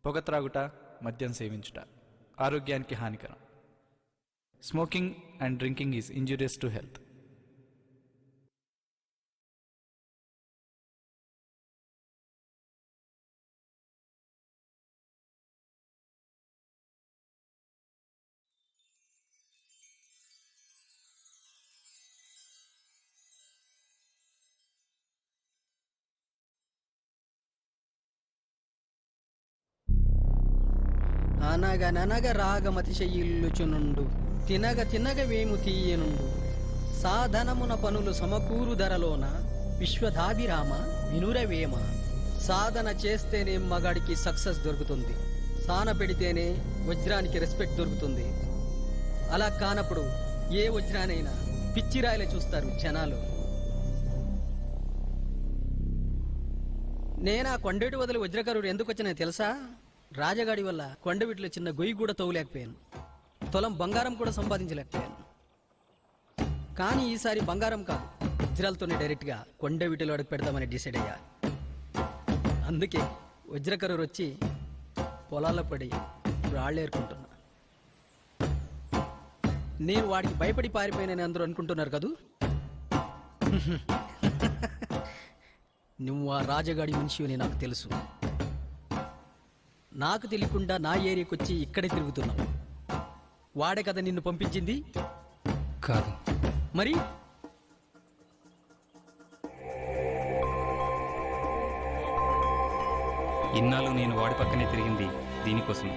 పొగ త్రాగుట, మద్యం సేవించుట ఆరోగ్యానికి హానికరం. Smoking and drinking is injurious to health. అనగననగ రాగమతిశయిల్లుచునుండు తినగ తినగ వేము తీయనుండు సాధనమున పనులు సమకూరు ధరలోన విశ్వధాభిరామ వినురవేమ. సాధన చేస్తేనే మగాడికి సక్సెస్ దొరుకుతుంది, సాన పెడితేనే వజ్రానికి రెస్పెక్ట్ దొరుకుతుంది. అలా కానప్పుడు ఏ వజ్రానైనా పిచ్చిరాయిలే చూస్తారు జనాలు. నేనా కొండేటి వదిలి వజ్రకరుడు ఎందుకు వచ్చినా తెలుసా? రాజగాడి వల్ల కొండవీటిలో చిన్న గొయ్యి కూడా తవ్వలేకపోయాను, తులం బంగారం కూడా సంపాదించలేకపోయాను. కానీ ఈసారి బంగారం కాదు, వజ్రాలతోనే డైరెక్ట్గా కొండవీటిలో అడుగు పెడదామని డిసైడ్ అయ్యా. అందుకే వజ్రకరుడు వచ్చి పొలాల్లో పడి రాళ్ళేరుకుంటున్నా. నేను వాడికి భయపడి పారిపోయినని అందరూ అనుకుంటున్నారు కదూ. నువ్వు ఆ రాజగాడి మనిషిని నాకు తెలుసు. నాకు తెలియకుండా నా ఏరియాకి వచ్చి ఇక్కడే తిరుగుతున్నావు. వాడే కదా నిన్ను పంపించింది? కాదు. మరి ఇన్నాళ్ళు నేను వాడి పక్కనే తిరిగింది దీనికోసమే.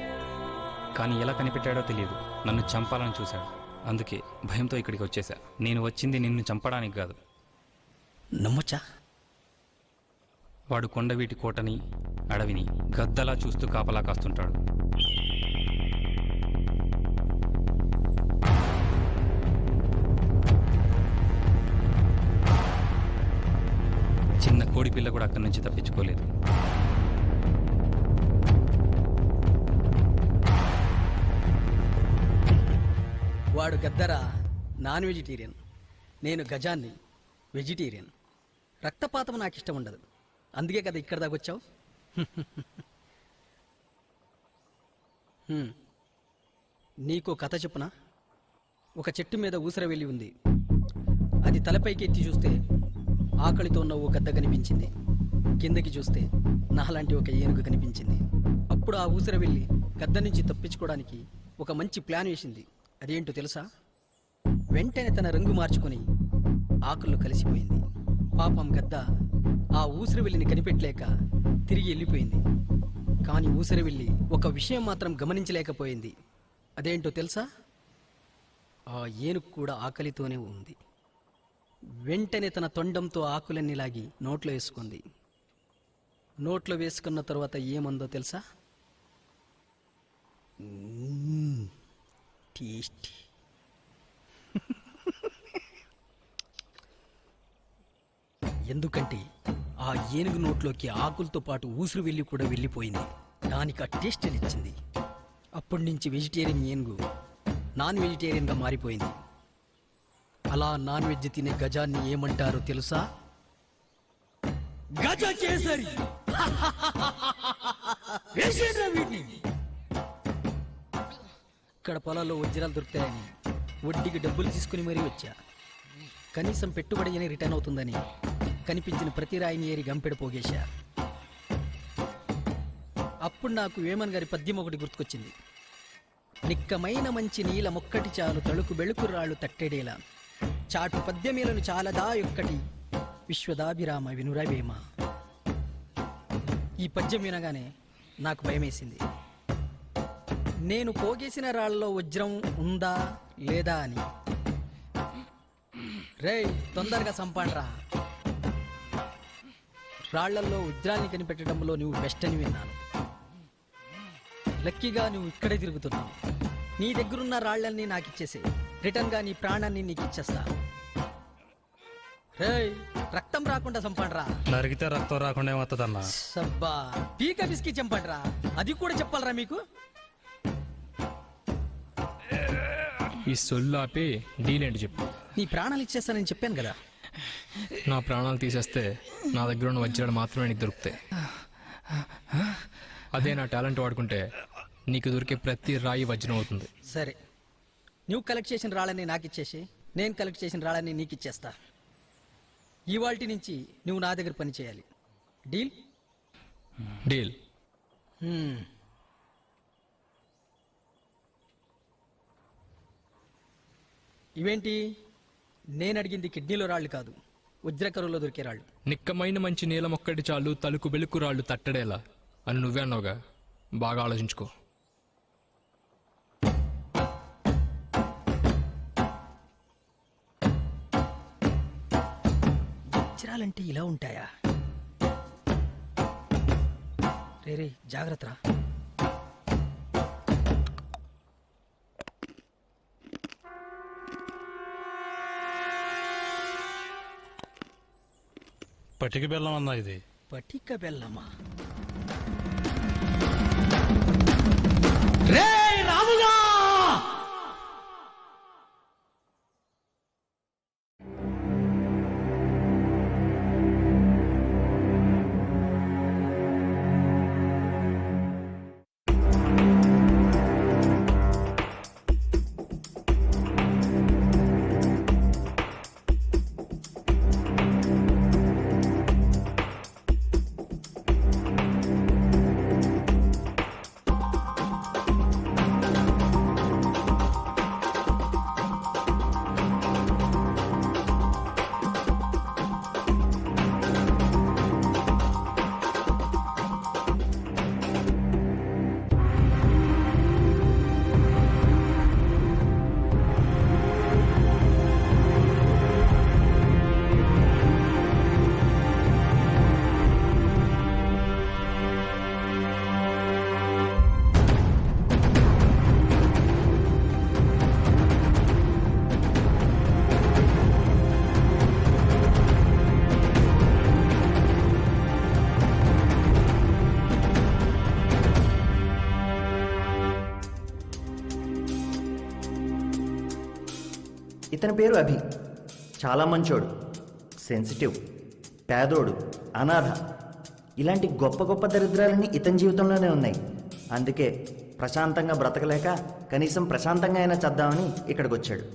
కానీ ఎలా కనిపెట్టాడో తెలియదు, నన్ను చంపాలని చూశాడు. అందుకే భయంతో ఇక్కడికి వచ్చేసా. నేను వచ్చింది నిన్ను చంపడానికి కాదు. నమ్మొచ్చా? వాడు కొండవీటి కోటని, అడవిని గద్దలా చూస్తూ కాపలా కాస్తుంటాడు. చిన్న కోడి పిల్ల కూడా అక్కడి నుంచి తప్పించుకోలేదు. వాడు గద్దరా నాన్ వెజిటేరియన్, నేను గజాన్ని వెజిటేరియన్. రక్తపాతం నాకు ఇష్టం ఉండదు, అందుకే కదా ఇక్కడ దాకా వచ్చావు. నీకో కథ చెప్పునా? ఒక చెట్టు మీద ఊసర వెళ్ళి ఉంది. అది తలపైకి ఎత్తి చూస్తే ఆకలితో ఉన్న ఓ గద్ద కనిపించింది. కిందకి చూస్తే నాలాంటి ఒక ఏనుగు కనిపించింది. అప్పుడు ఆ ఊసర వెళ్ళి గద్ద నుంచి తప్పించుకోవడానికి ఒక మంచి ప్లాన్ వేసింది. అదేంటో తెలుసా? వెంటనే తన రంగు మార్చుకొని ఆకుల్లో కలిసిపోయింది. పాపం గద్ద ఆ ఊసరవెల్లిని కనిపెట్టలేక తిరిగి వెళ్ళిపోయింది. కానీ ఊసరవెల్లి ఒక విషయం మాత్రం గమనించలేకపోయింది. అదేంటో తెలుసా? ఆ ఏనుగు కూడా ఆకలితోనే ఉంది. వెంటనే తన తొండంతో ఆకులన్నీ లాగి నోట్లో వేసుకుంది. నోట్లో వేసుకున్న తర్వాత ఏమందో తెలుసా? టేస్టీ. ఎందుకంటే ఆ ఏనుగు నోట్లోకి ఆకులతో పాటు ఊసురు వెళ్ళి కూడా వెళ్ళిపోయింది. దానికి ఆ టేస్ట్ ఇచ్చింది. అప్పటి నుంచి వెజిటేరియన్ ఏనుగు నాన్ వెజిటేరియన్గా మారిపోయింది. అలా నాన్ వెజ్ తినే గజాన్ని ఏమంటారో తెలుసా? గజ కేసరి. ఇక్కడ పొలాల్లో వజ్రాలు దొరుకుతాయని వడ్డీకి డబ్బులు తీసుకుని మరీ వచ్చా. కనీసం పెట్టుబడి అని రిటర్న్ అవుతుందని కనిపించిన ప్రతి రాయిని ఏరి గంపెడ పోగేశా. అప్పుడు నాకు వేమన్ గారి పద్యం ఒకటి గుర్తుకొచ్చింది. నిక్కమైన మంచి నీల మొక్కటి చాలు తళుకు బెళుకు రాళ్ళు తట్టెడేలా చాటు పద్యమేలను చాలదా యొక్కటి విశ్వదాభిరామ వినురవేమ. ఈ పద్యం వినగానే నాకు భయమేసింది. నేను పోగేసిన రాళ్ళలో వజ్రం ఉందా లేదా అని. రేయ్, తొందరగా సంపాండ్రా. రాళ్లల్లో వజ్రాల్ని కనిపెట్టడంలో నువ్వు బెస్ట్ అని విన్నాను. లక్కీగా నువ్వు ఇక్కడే తిరుగుతున్నావు. నీ దగ్గరున్న రాళ్లన్నీ నాకు ఇచ్చేసే, రిటర్న్గా నీ ప్రాణాన్ని నీకు ఇచ్చేస్తా. రేయ్, రక్తం రాకుండా చంపండ్రా. నరికితే రక్తం రాకుండా ఏమవుతుందన్నా? సబ్బా, పీక బిస్కి చంపండ్రా. అది కూడా చెప్పాలరా మీకు? ఈ సొల్లు ఆపి డీల్ ఏంటి చెప్పు. నీ ప్రాణాలు ఇచ్చేస్తానని చెప్పాను కదా. నా ప్రాణాలు తీసేస్తే నా దగ్గర ఉన్న వజ్రాలు మాత్రమే నీకు దొరుకుతాయి. అదే నా టాలెంట్ వాడుకుంటే నీకు దొరికే ప్రతి రాయి వజ్రం అవుతుంది. సరే, నువ్వు కలెక్ట్ చేసిన రాళ్ళని నాకు ఇచ్చేసి నేను కలెక్ట్ చేసిన రాళ్ళని నీకు ఇచ్చేస్తా. ఇవాల్టి నుంచి నువ్వు నా దగ్గర పని చేయాలి. డీల్? డీల్. ఇవేంటి? నేను అడిగింది కిడ్నీలో రాళ్ళు కాదు, వజ్రకరువులో దొరికే రాళ్ళు. నిక్కమైన మంచి నీలం ఒక్కటి చాలు తలుకు బెలుకు రాళ్ళు తట్టడేలా అని నువ్వే అన్నావుగా. బాగా ఆలోచించుకో. వజ్రాలంటే ఇలా ఉంటాయా? రే జాగ్రత్త రా. పటిక బెల్లం అన్నా ఇది. పటిక బెల్లమా? ఇతని పేరు అభి. చాలా మంచోడు, సెన్సిటివ్, పేదోడు, అనాథ. ఇలాంటి గొప్ప గొప్ప దరిద్రాలన్నీ ఇతని జీవితంలోనే ఉన్నాయి. అందుకే ప్రశాంతంగా బ్రతకలేక కనీసం ప్రశాంతంగా అయినా చద్దామని ఇక్కడికి వచ్చాడు.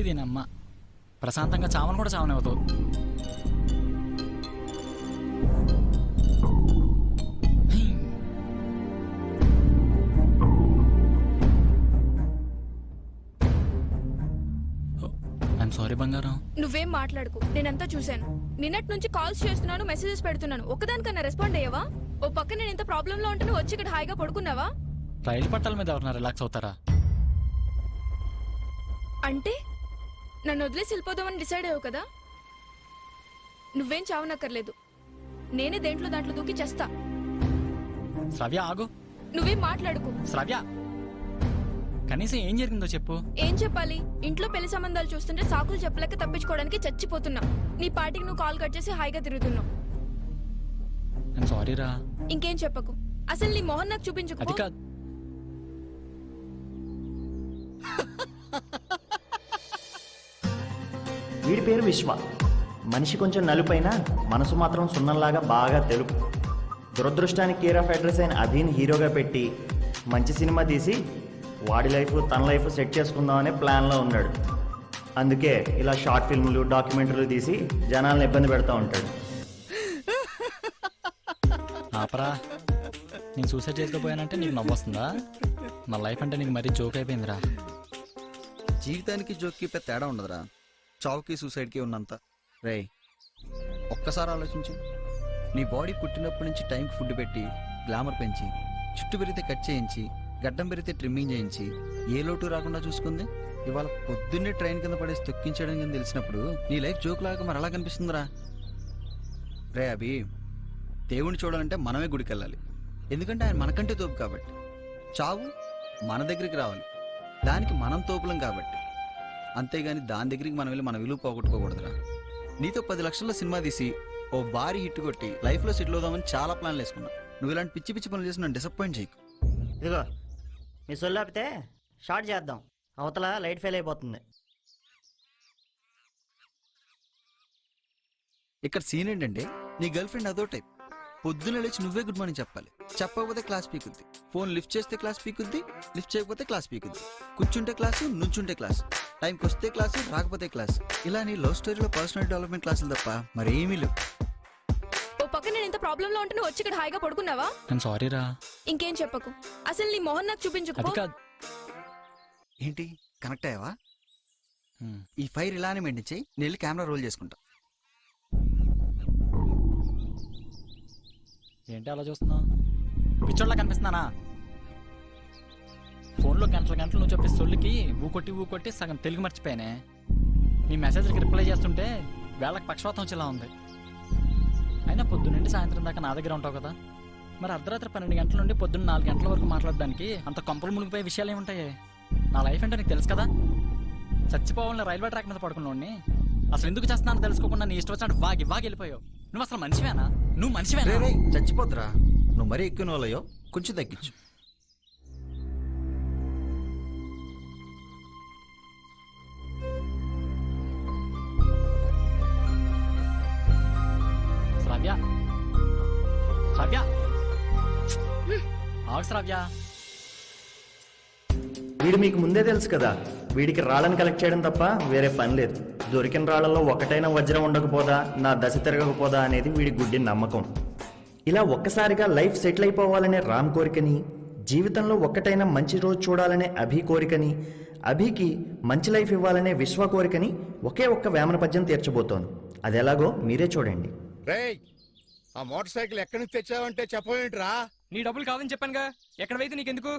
దీనమ్మ ప్రశాంతంగా చావను కూడా చావనవుతావు. ఐఎమ్ సారీ బంగారం. నువ్వేం మాట్లాడుకు, నేనంతా చూశాను. నిన్నటి నుంచి కాల్స్ చేస్తున్నాను, మెసేజెస్ పెడుతున్నాను, ఒక్కదానికన్నా రెస్పాండ్ అయ్యావా? ఓ పక్క నేను ఇంత ప్రాబ్లంలో ఉంటే నువ్వు వచ్చి ఇక్కడ హాయిగా పడుకున్నావా? రైలు పట్టాల మీద ఎవరన్నా రిలాక్స్ అవుతారా? అంటే నన్ను వదిలేసి వెళ్ళిపోదామని డిసైడ్ అయ్యావు కదా? నువ్వేం చావనక్కర్లేదు, నేనే దేంట్లో దాంట్లో దూకి చేస్తా. శ్రవ్య ఆగు. నువ్వేం మాట్లాడుకు. శ్రవ్య కనీసం ఏం జరిగిందో చెప్పు. ఏం చెప్పాలి? ఇంట్లో పెళ్లి సంబంధాలు చూస్తుంటే సాకులు చెప్పలేక తప్పించుకోవడానికి చచ్చిపోతున్నా. నీ పార్టీకి నువ్వు కాల్ కట్ చేసి హాయిగా తిరుగుతున్నావు. ఐఎమ్ సారీ రా. ఇంకేం చెప్పకు. అసలు నీ మొహన్ నాకు చూపించుకో. అది కాదు. వీడి పేరు విశ్వ. మనిషి కొంచెం నలుపైనా మనసు మాత్రం సున్నంలాగా బాగా తెలుపు. దురదృష్టానికి కేర్ ఆఫ్ అడ్రస్ అయిన అభిని హీరోగా పెట్టి మంచి సినిమా తీసి వాడి లైఫ్ తన లైఫ్ సెట్ చేసుకుందామనే ప్లాన్లో ఉన్నాడు. అందుకే ఇలా షార్ట్ ఫిల్ములు, డాక్యుమెంటరీలు తీసి జనాలను ఇబ్బంది పెడతా ఉంటాడు. ఆపరా. నేను సూసైడ్ చేసుకోపోయానంటే నీకు నవ్వొస్తుందా? నా లైఫ్ అంటే నీకు మరీ జోక్ అయిపోయిందిరా. జీవితానికి జోక్కి పెద్ద తేడా ఉండదురా, చావుకి సూసైడ్కి ఉన్నంత. రేయ్ ఒక్కసారి ఆలోచించు. నీ బాడీ పుట్టినప్పటి నుంచి టైంకి ఫుడ్ పెట్టి, గ్లామర్ పెంచి, చుట్టు పెరిగితే కట్ చేయించి, గడ్డం పెరిగితే ట్రిమ్మింగ్ చేయించి, ఏ లోటు రాకుండా చూసుకుంది. ఇవాళ పొద్దున్నే ట్రైన్ కింద పడేసి తొక్కించడం కింద తెలిసినప్పుడు నీ లైఫ్ జోక్ లాగా మరి అలా కనిపిస్తుందిరా. రే అభి, దేవుణ్ణి చూడాలంటే మనమే గుడికి వెళ్ళాలి. ఎందుకంటే ఆయన మనకంటే తోపు కాబట్టి. చావు మన దగ్గరికి రావాలి. దానికి మనం తోపులం కాబట్టి. అంతేగాని దాని దగ్గరికి మనం వెళ్ళి మన విలువ పోగొట్టుకోకూడదురా. నీతో 10 లక్షల్లో సినిమా తీసి ఓ భారీ హిట్ కొట్టి లైఫ్లో సెటిల్ అవుదామని చాలా ప్లాన్లు వేసుకున్నా. నువ్వు ఇలాంటి పిచ్చి పిచ్చి పనులు చేసి నన్ను డిసప్పాయింట్ చేయకు. ఇదిగో మీ సొల్లాపితే షార్ట్ చేద్దాం, అవతల లైట్ ఫెయిల్ అయిపోతుంది. ఇక్కడ సీన్ ఏంటంటే నీ గర్ల్ ఫ్రెండ్ అదో టైప్. పొద్దున్న లేచి నువ్వే గుడ్ మార్నింగ్ చెప్పాలి. చెప్పకపోతే క్లాస్ పీకుద్ది. ఫోన్ లిఫ్ట్ చేస్తే క్లాస్ పీకుద్ది, లిఫ్ట్ చేయకపోతే క్లాస్ పీకుద్ది. కూర్చుంటే క్లాసు, నుంచుంటే క్లాస్, టైంకి వస్తే క్లాసు, రాకపోతే క్లాస్. ఇలా నీ లవ్ స్టోరీలో పర్సనల్ డెవలప్మెంట్ క్లాసులు తప్ప మరేమీ లేవు. ఓ పక్క నేను ఇంత ప్రాబ్లం లో ఉంటే నువ్వు వచ్చి ఇక్కడ హాయిగా పడుకున్నావా? నేను సారీరా. ఇంకేం చెప్పకు. అసలు నీ మొహం నాకు చూపించుకో. అది కాదు. ఏంటి కనెక్ట్ అయ్యావా? ఈ ఫైర్ ఇలానే మెయింటైన్ చేయి, నేను వెళ్ళి కెమెరా రోల్ చేసుకుంటా. ఏంటి అలా చూస్తున్నావు? పిచ్చోళ్ళ కనిపిస్తున్నానా? ఫోన్లో గంటల గంటలు నువ్వు చెప్పే సొల్లుకి ఊకొట్టి సగం తెలుగు మర్చిపోయానే. నీ మెసేజ్కి రిప్లై చేస్తుంటే వేళకి పక్షవాతం వచ్చేలా ఉంది. అయినా పొద్దున్నండి సాయంత్రం దాకా నా దగ్గర ఉంటావు కదా, మరి అర్ధరాత్రి 12 గంటల నుండి పొద్దున్న 4 గంటల వరకు మాట్లాడడానికి అంత కొంపలు మునిగిపోయే విషయాలు ఏముంటాయి? నా లైఫ్ అంటే నీకు తెలుసు కదా. చచ్చిపోవాలని రైల్వే ట్రాక్ మీద పడుకున్నాడిని. అసలు ఎందుకు చేస్తున్నానో తెలుసుకోకుండా నీ ఇష్టం వచ్చినట్టు వాగి వెళ్ళిపోయావు. నువ్వు అసలు మనిషివేనా? నువ్వు మనిషివేనా? చచ్చిపోద్దురా, నువ్వు మరీ ఎక్కువ వాళ్ళయో, కొంచెం తగ్గించు. శ్రావ్య ఆగు శ్రావ్య. వీడు మీకు ముందే తెలుసు కదా, వీడికి రాళ్ళని కలెక్ట్ చేయడం తప్ప వేరే పని లేదు. దొరికిన రాళ్లలో ఒకటైనా వజ్రం ఉండకపోదా, నా దశ తిరగకపోదా అనేది వీడి గుడ్డి నమ్మకం. ఇలా ఒక్కసారిగా లైఫ్ సెటిల్ అయిపోవాలనే రామ్ కోరికని, జీవితంలో ఒక్కటైనా మంచి రోజు చూడాలనే అభి కోరికని, అభికి మంచి లైఫ్ ఇవ్వాలనే విశ్వ కోరికని ఒకే ఒక్క వేమన పద్యం తీర్చబోతోను. అది ఎలాగో మీరే చూడండి. రేయ్, ఆ మోటార్ సైకిల్ ఎక్కడి నుంచి తెచ్చావంటే చెప్పవేంట్రా? నీ డబ్బులు కాదని చెప్పానుగా, ఎక్కడ వైతే నీకెందుకు?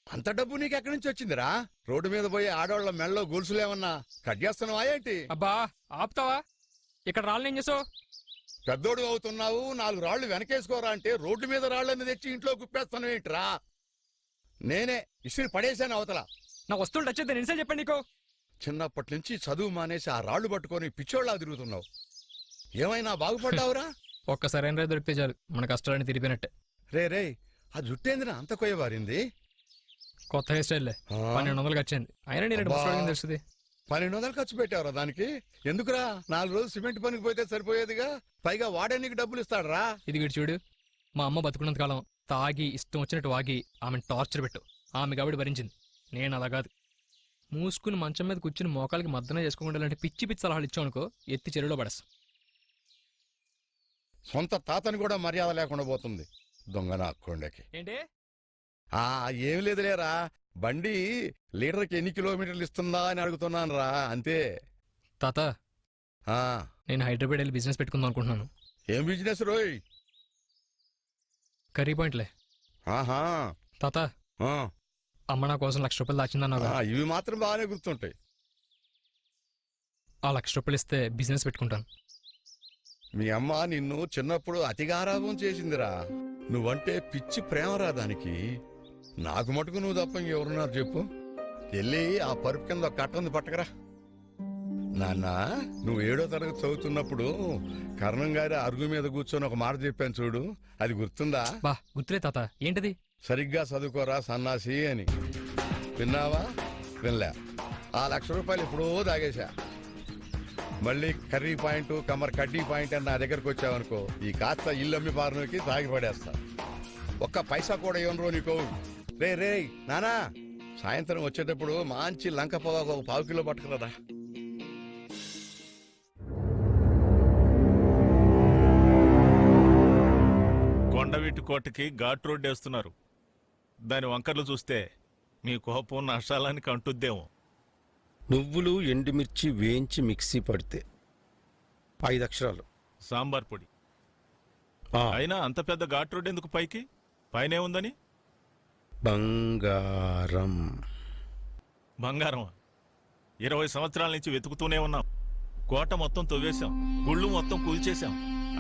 అంత డబ్బు నీకు ఎక్కడి నుంచి వచ్చిందిరా? రోడ్డు మీద పోయి ఆడవాళ్ళ మెళ్ళలో గొలుసులేమన్నా కట్ చేస్తున్నావా ఏంటి? అబ్బా ఆపుతావా? ఇక్కడ రాళ్ళు ఏం చేసావు? పెద్దోడు అవుతున్నావు, 4 రాళ్లు వెనకేసుకోరా అంటే రోడ్డు మీద రాళ్ళని తెచ్చి ఇంట్లో గుప్పేస్తాను ఏంట్రా? నేనే ఇసురు పడేశాను అవతల. నా వస్తువులు టచ్ అయితే నిన్సే చెప్పండి నీకు. చిన్నప్పటి నుంచి చదువు మానేసి ఆ రాళ్లు పట్టుకొని పిచ్చోళ్ళ తిరుగుతున్నావు. ఏమైనా బాగుపడ్డావురా? ఒక్క సరైన దొరికితే చాలు, మన కష్టాలని తిరిగిపోయినట్టే. రే ఆ జుట్టేందిరా అంత కొయ్యబారింది? కొత్త హెయిర్ స్టైల్లే, 1200 ఖర్చయింది. అయినా నేను తెలుస్తుంది. 1200 ఖర్చు పెట్టావురా దానికి? ఎందుకురా? 4 రోజులు సిమెంట్ పనికి పోతే సరిపోయేదిగా. పైగా వాడే నీకు డబ్బులు ఇస్తాడరా? ఇది వీడు చూడు, మా అమ్మ బతుకున్నంత కాలం తాగి ఇష్టం వచ్చినట్టు వాగి ఆమెను టార్చర్ పెట్టు. ఆమె కాబట్టి భరించింది. నేను అలా కాదు. మూసుకుని మంచం మీద కూర్చుని మోకాలకి మద్దన చేసుకోకుండా ఇలాంటి పిచ్చి పిచ్చి సలహాలు ఇచ్చావు అనుకో, ఎత్తి చెరువులో పడేస్తా. సొంత తాతని కూడా మర్యాద లేకుండా పోతుంది దొంగ నా కొండకి. ఏంటి? ఏం లేదులేరా, బండి లీటర్కి ఎన్ని కిలోమీటర్లు ఇస్తుందా అని అడుగుతున్నాను రా, అంతే. తాత, నేను హైదరాబాద్ వెళ్ళి బిజినెస్ పెట్టుకుందాం అనుకుంటున్నాను. ఏం బిజినెస్ రోయ్? కర్రీ పాయింట్లే. ఆహా. తాత, అమ్మ నా కోసం 1,00,000 రూపాయలు దాచిందన్నావు. ఇవి మాత్రం బాగానే గుర్తుంటాయి. ఆ 1,00,000 రూపాయలు ఇస్తే బిజినెస్ పెట్టుకుంటాను. మీ అమ్మ నిన్ను చిన్నప్పుడు అతిగారాభం చేసిందిరా. నువ్వంటే పిచ్చి ప్రేమరా దానికి. నాకు మటుకు నువ్వు తప్ప ఇంకెవరున్నారు చెప్పు? వెళ్ళి ఆ పరుపు కింద కట్టంది పట్టకరా. నాన్న, నువ్వు 7వ తరగతి చదువుతున్నప్పుడు కర్ణం గారి అరుగు మీద కూర్చొని ఒక మాట చెప్పాను చూడు, అది గుర్తుందా? బా గుర్తులే తాత. ఏంటది? సరిగ్గా చదువుకోరా సన్నాసి అని. విన్నావా? వినలే. ఆ 1,00,000 రూపాయలు ఎప్పుడో తాగేశా. మళ్ళీ కర్రీ పాయింట్ కమ్మర్ కడ్డీ పాయింట్ అని నా దగ్గరకు వచ్చావనుకో, ఈ కాస్త ఇల్లు అమ్మి పారనోకి తాగి పడేస్తా. ఒక్క పైసా కూడా ఇవ్వను నీకో. రే నానా, సాయంత్రం వచ్చేటప్పుడు మంచి లంక పొగాకు 1 పావు కిలో పట్టుకురా. కొండవీటి కోటకి ఘాట్ రోడ్ వేస్తున్నారు. దాని వంకర్లు చూస్తే మీ కోపం నష్టాలని కంటుద్దేమో. నువ్వులు ఎండుమిర్చి వేయించి మిక్సీ పడితే 5 అక్షరాలు సాంబార్ పొడి. అయినా అంత పెద్ద ఘాట్ రోడ్ ఎందుకు పైకి? పైనే ఉందని? బంగారం. బంగారం 20 సంవత్సరాల నుంచి వెతుకుతూనే ఉన్నాం. కోట మొత్తం తవ్వేశాం, గుళ్ళు మొత్తం కూల్చేశాం.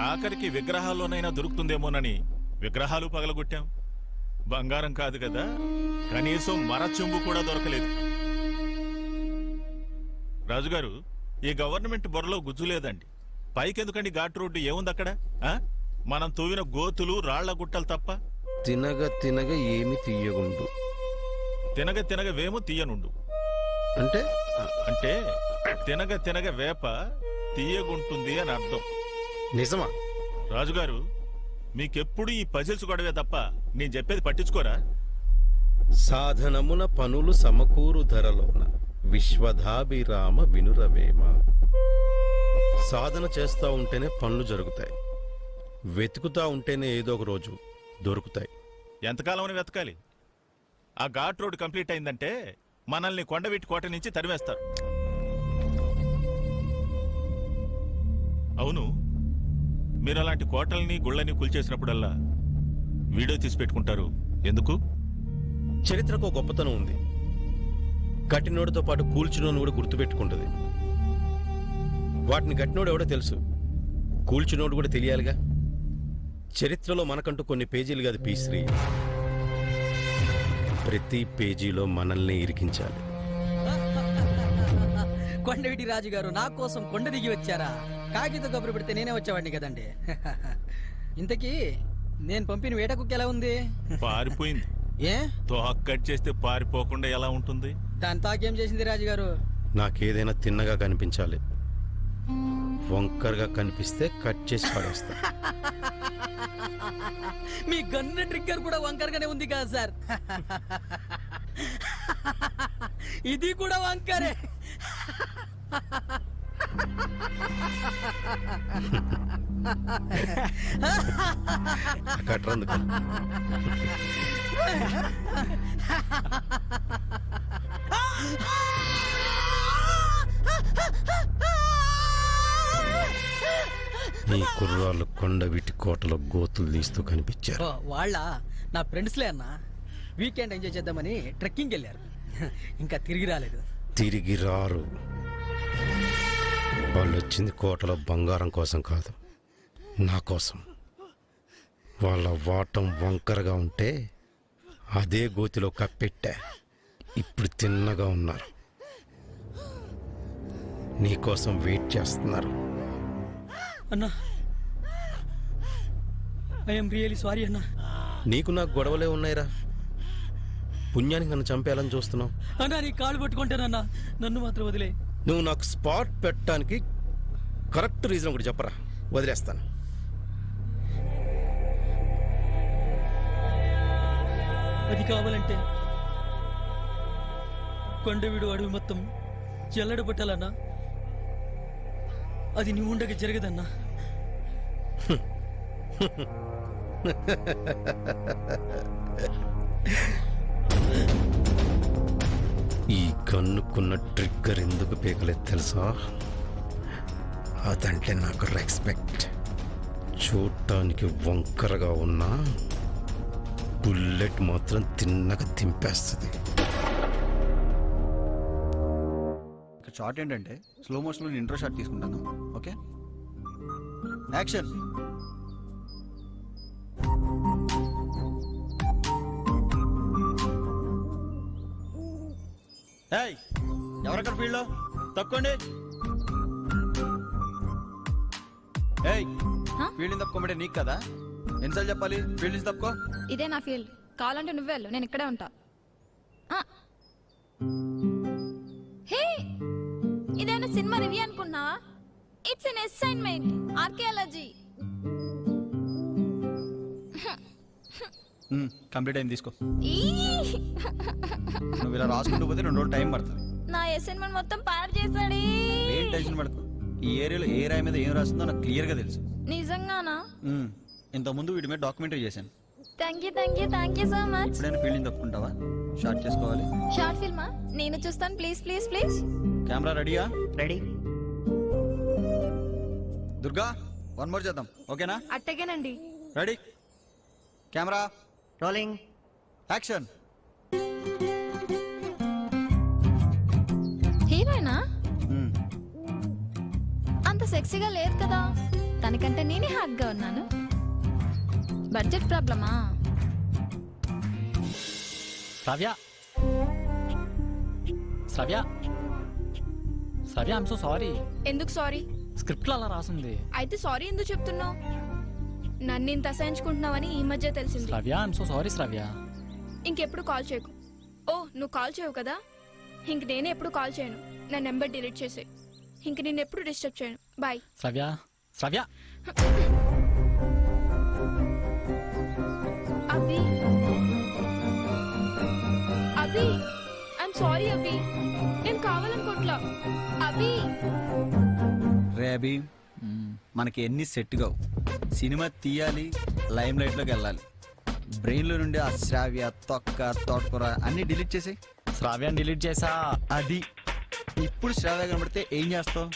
ఆఖరికి విగ్రహాల్లోనైనా దొరుకుతుందేమోనని విగ్రహాలు పగలగొట్టాం. బంగారం కాదు కదా, కనీసం మర చెంబు కూడా దొరకలేదు. రాజుగారు, ఈ గవర్నమెంట్ బొరలో గుజ్జు లేదండి. పైకెందుకండి ఘాట్ రోడ్డు? ఏముంది అక్కడ? ఆ? మనం తవ్విన గోతులు, రాళ్ల గుట్టలు తప్ప. తినగ తినగ ఏమి తీయగుండు తినగ తినగ వేము తీయనుండు అంటే అంటే తినగ తినగ వేప తీయగుంటుంది అని అర్థం. నిజమా? రాజుగారు, మీకెప్పుడు ఈ పజిల్స్ గొడవే తప్ప నేను చెప్పేది పట్టించుకోరా? సాధనమున పనులు సమకూరు ధరలోన విశ్వధాభిరామ వినురవేమ. సాధన చేస్తా ఉంటేనే పనులు జరుగుతాయి, వెతుకుతా ఉంటేనే ఏదో ఒక రోజు దొరుకుతాయి. ఎంతకాలం అని వెతకాలి? ఆ ఘాట్ రోడ్ కంప్లీట్ అయిందంటే మనల్ని కొండవీటి కోట నుంచి తరివేస్తారు. అవును, మీరు అలాంటి కోటల్ని గుళ్ళని కూల్చేసినప్పుడల్లా వీడియో తీసి పెట్టుకుంటారు ఎందుకు? చరిత్రకు ఒక గొప్పతనం ఉంది. కట్టినోడితో పాటు కూల్చునోడు కూడా గుర్తుపెట్టుకుంటుంది. వాటిని కట్టినోడు ఎవడో తెలుసు, కూల్చునోడు కూడా తెలియాలిగా. చరిత్రలో మనకంటూ కొన్ని పేజీలు కాదు పీశ్రీ, ప్రతి పేజీలో మనల్ని ఇరికించాలి. కొండవీటి రాజు గారు నా కోసం కొండ దిగి వచ్చారా? కాకితో కబురు పెడితే నేనే వచ్చేవాడిని కదండి. ఇంతకీ నేను పంపిన వేట కుక్క ఎలా ఉంది? పారిపోయింది. ఏ తోక కట్ చేస్తే పారిపోకుండా ఎలా ఉంటుంది? దాని తాకేం చేసింది రాజుగారు? నాకేదైనా తిన్నగా కనిపించాలి, వంకరగా కనిపిస్తే కట్ చేసి పడేస్తా. మీ గన్ను ట్రిగ్గర్ కూడా వంకరగానే ఉంది కదా సార్. ఇది కూడా వంకరే. కట్రందుకు ఈ కుర్రాళ్ళు కొండవీటి కోటలో గోతులు తీస్తూ కనిపించారు. వాళ్ళ నా ఫ్రెండ్స్లే అన్న. వీకెండ్ ఎంజాయ్ చేద్దామని ట్రెక్కింగ్ వెళ్ళారు, ఇంకా తిరిగి రాలేదు. తిరిగి రారు. వాళ్ళు వచ్చింది కోటలో బంగారం కోసం కాదు, నా కోసం. వాళ్ళ వాటం వంకరగా ఉంటే అదే గోతిలో కప్పెట్టా. ఇప్పుడు తిన్నగా ఉన్నారు, నీకోసం వెయిట్ చేస్తున్నారు. అన్నా, ఐఎమ్ రియలీ సారీ అన్నా. నీకు నాకు గొడవలే ఉన్నాయిరా, పుణ్యానికి నన్ను చంపేయాలని చూస్తున్నావు. అన్నా నీ కాళ్ళు పట్టుకుంటానన్నా, నన్ను మాత్రం వదిలే. నువ్వు నాకు స్పాట్ పెట్టడానికి కరెక్ట్ రీజన్ ఒకటి చెప్పరా, వదిలేస్తాను. అది కావాలంటే కొండవీడు అడవి మొత్తం జల్లడ పట్టాలన్నా, అది నువ్వు ఉండగా జరగదన్నా. ఈ గన్నుకున్న ట్రిగ్గర్ ఎందుకు పీకలేదు తెలుసా? అదంటే నాకు రెస్పెక్ట్. చూడటానికి వంకరగా ఉన్నా బుల్లెట్ మాత్రం తిన్నగా దింపేస్తుంది. షార్ట్ ఏంటంటే స్లో మోషన్లో ఇంట్రో షాట్ తీసుకుంటాను. Okay, action. ఏయ్, ఎవరక్కడ ఫీల్డ్లో? తప్పుకోండి. ఏయ్, ఫీల్డ్ తప్పుకోమంటే నీకు కదా, ఎన్నిసార్లు చెప్పాలి ఫీల్డ్ నుంచి తప్పుకో? ఇదే నా ఫీల్డ్, కావాలంటే నువ్వే వెళ్ళు, నేను ఇక్కడే ఉంటా. హే, ఇదేనా సినిమా రివ్యూ అనుకున్నావా? It's an assignment, archaeology. Complete అయింది, తీసుకో. నువ్వు ఇలా రాసుకుంటూ పోతే 2 రోజులు టైం పడుతుంది. నా అసైన్మెంట్ మొత్తం పాడు చేశాడు. ఏం టెన్షన్ పడకు, ఈ ఏరియాలో ఏ రాయి మీద ఏం రాస్తుందో నాకు క్లియర్గా తెలుసు. నిజంగానా? ఇంతకుముందు వీడి మీద డాక్యుమెంటరీ చేశాను. Thank you so much. ఎప్పుడైనా ఫీల్డింగ్ తప్పుకుంటావా? షార్ట్ చేసుకోవాలి. షార్ట్ ఫిల్మా? నేను చూస్తాను, ప్లీజ్ ప్లీజ్ ప్లీజ్. కెమెరా రెడీయా? రెడీ. దుర్గా, 1 మోర్ చేద్దాం, ఓకేనా? అట్టగేనండి. Ready, camera rolling, action. హీరోయినా? అంత సెక్సీగా లేదు కదా, తనకంటే నేనే హాట్గా ఉన్నాను. బడ్జెట్ ప్రాబ్లమా? శ్రవ్య శ్రవ్య శ్రవ్య ఐమ్ సో సారీ. ఎందుకు సారీ? స్క్రిప్ట్లో అలా రాసింది. అయితే సారీ ఎందుకు చెప్తున్నావు? నన్ను ఇంత అసహించుకుంటున్నావని ఈ మధ్య తెలిసింది. శ్రవ్య ఐమ్ సో సారీ శ్రవ్య. ఇంకెప్పుడు కాల్ చేయకు. ఓ, నువ్వు కాల్ చేయవు కదా? ఇంక నేనే ఎప్పుడు కాల్ చేయను. నా నెంబర్ డిలీట్ చేసే. ఇంక నేను ఎప్పుడు డిస్టర్బ్ చేయను. Bye. Sravya Sravya Abhi Abhi I'm sorry Abhi. నేను కావాలనుకోట్లా అభి. రే అభి, మనకి ఎన్ని సెట్ కావు. సినిమా తీయాలి, లైమ్ లైట్లోకి వెళ్ళాలి. బ్రెయిన్లో నుండి ఆ శ్రావ్య, తొక్క, తోటకూర అన్ని డిలీట్ చేసి. శ్రావ్యాన్ని డిలీట్ చేసా. అది ఇప్పుడు శ్రావ్య కనబడితే ఏం చేస్తావు?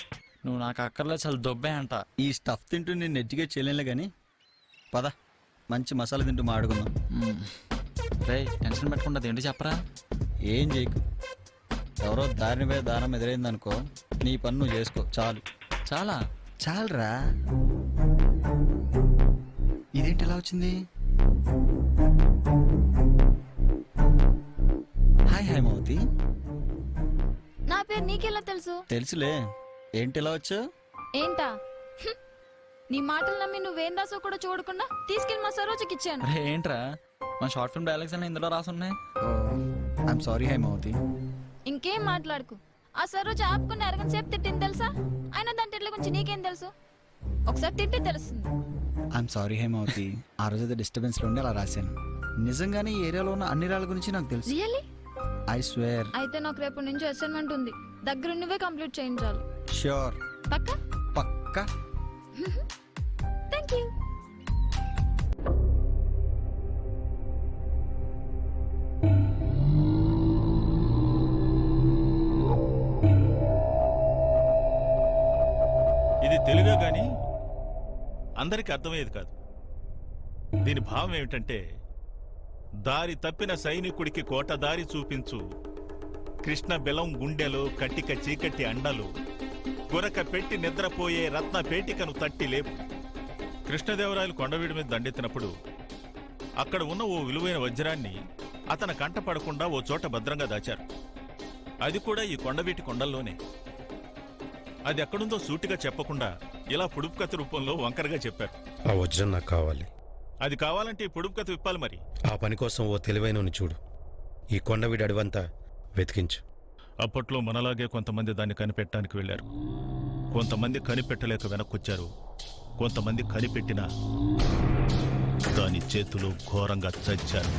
నువ్వు నాకు అక్కర్లో చాలా దొబ్బే అంట. ఈ స్టఫ్ తింటూ నేను ఎడ్యుకేట్ చేయలేనులే కానీ పద, మంచి మసాలా తింటూ మాడుకుందాం. రే టెన్షన్ పెట్టకుండా ఏంటి చెప్పరా. ఏం చేయకు. ఎవరో దారిని పోయే దానం ఎదురైందనుకో, నీ పని నువ్వు చేసుకో చాలు. చాలా చాలరా. ఇదేంటి ఎలా వచ్చింది? హాయ్ హైమవతి. నా పేరు నీకెలా తెలుసు? తెలుసులే. ఏంటి ఎలా వచ్చావు? ఏంటా? నీ మాటలు నమ్మి నువ్వేం రాసో కూడా చూడకుండా తీసుకెళ్లి మా సరోజకి ఇచ్చాను. రే ఏంట్రా, మన షార్ట్ ఫిల్మ్ డైలాగ్స్ అన్నీ ఇందులో రాసున్నాయి. I'm sorry Haimavathi. ఇంకేం మాట్లాడుకు. ఆ సరోజ ఆపుకుని అరగంట సేపు తిట్టింది తెలుసా? అయినా దాని తిట్ల గురించి నీకేం తెలుసు? ఒకసారి తిట్టి తెలుస్తుంది. I'm sorry Haimavathi. ఆ రోజు అయితే డిస్టర్బెన్స్ లో ఉండి అలా రాశాను. నిజంగానే ఈ ఏరియాలో ఉన్న అన్ని రాళ్ళ గురించి నాకు తెలుసు. రియల్లీ? I swear. అయితే నాకు రేపు నుంచి అసైన్మెంట్ ఉంది. దగ్గర నువ్వే కంప్లీట్ చేయించాలి. ష్యూర్. పక్కా? పక్కా. Thank you. ఇది తెలుగే గాని అందరికి అర్థమయ్యేది కాదు. దీని భావం ఏమిటంటే, దారి తప్పిన సైనికుడికి కోట దారి చూపించు, కృష్ణ బెలం గుండెలో కట్టిక చీకటి అండలు, గురక పెట్టి నిద్రపోయే రత్న పేటికను తట్టి లేపు. కృష్ణదేవరాయలు కొండవీడి మీద దండెత్తినప్పుడు అక్కడ ఉన్న ఓ విలువైన వజ్రాన్ని అతని కంట పడకుండా ఓ చోట భద్రంగా దాచారు. అది కూడా ఈ కొండవీటి కొండల్లోనే. అది ఎక్కడుందో సూటిగా చెప్పకుండా ఇలా పొడుపు కథ రూపంలో వంకరగా చెప్పారు. ఆ వజ్రం నాకు కావాలి. అది కావాలంటే ఈ పొడుపు కథ విప్పాలి మరి. ఆ పని కోసం ఓ తెలివైనని చూడు. ఈ కొండవీడి అడివంతా వెతికించు. అప్పట్లో మనలాగే కొంతమంది దాన్ని కనిపెట్టడానికి వెళ్ళారు. కొంతమంది కనిపెట్టలేక వెనక్కొచ్చారు. కొంతమంది కనిపెట్టినా దాని చేతిలో ఘోరంగా చచ్చారు.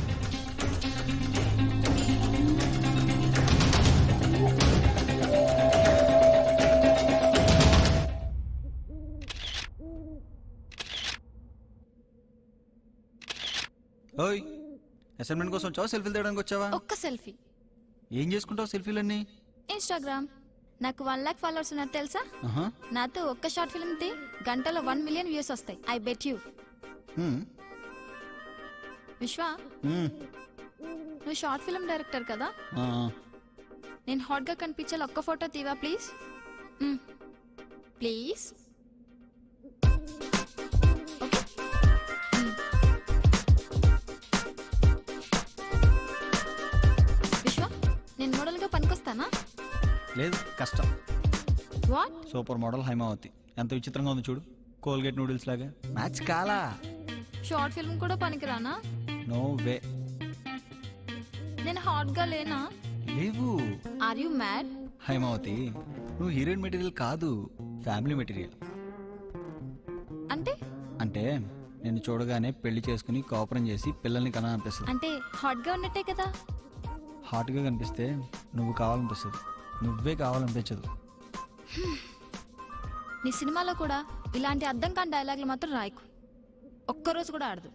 ఓయ్, అసైన్మెంట్ కోసం వచ్చావా, సెల్ఫీలు తీయడానికి వచ్చావా? ఒక్క సెల్ఫీ. ఏం చేసుకుంటావు సెల్ఫీలన్నీ? ఇన్స్టాగ్రామ్. నాకు 1 lakh ఫాలోవర్స్ ఉన్నారు తెలుసా? ఆహా. నాతో ఒక్క షార్ట్ ఫిల్మ్ తీ, గంటలో 1 million వ్యూస్ వస్తాయి. I bet you. Hmm. Vishwa, హ్మ్. నువ్వు షార్ట్ ఫిల్మ్ డైరెక్టర్ కదా? ఆ, నేను హాట్ గా కనిపించాలి. ఒక్క ఫోటో తీవా ప్లీజ్? ప్లీజ్. విశ్వ, నేను మోడల్ గా పనికొస్తానా? లేదు, కష్టం. వాట్? సూపర్ మోడల్ హైమావతి ఎంత విచిత్రంగా ఉంది చూడు. కోల్గేట్ నూడిల్స్ లాగా. మ్యాచ్ కాలా? షార్ట్ ఫిల్మ్ కూడా పనికిరానా? No way. నేను హాట్ గా లేనా? లేవు. Are you mad? హైమావతి, నువ్వు హీరోయిన్ మెటీరియల్ కాదు, ఫ్యామిలీ మెటీరియల్. అంటే? అంటే నిన్ను చూడగానే పెళ్లి చేసుకుని కాపురం చేసి పిల్లల్ని కనాలనిపిస్తుంది. అంటే హాట్ గా ఉన్నట్టే కదా? హాట్గా కనిపిస్తే నువ్వు కావాలనిపిస్తుంది, నువ్వే కావాలనిపించదు. నీ సినిమాలో కూడా ఇలాంటి అర్థం కాని డైలాగులు మాత్రం రాయకు. ఒక్కరోజు కూడా ఆడదు.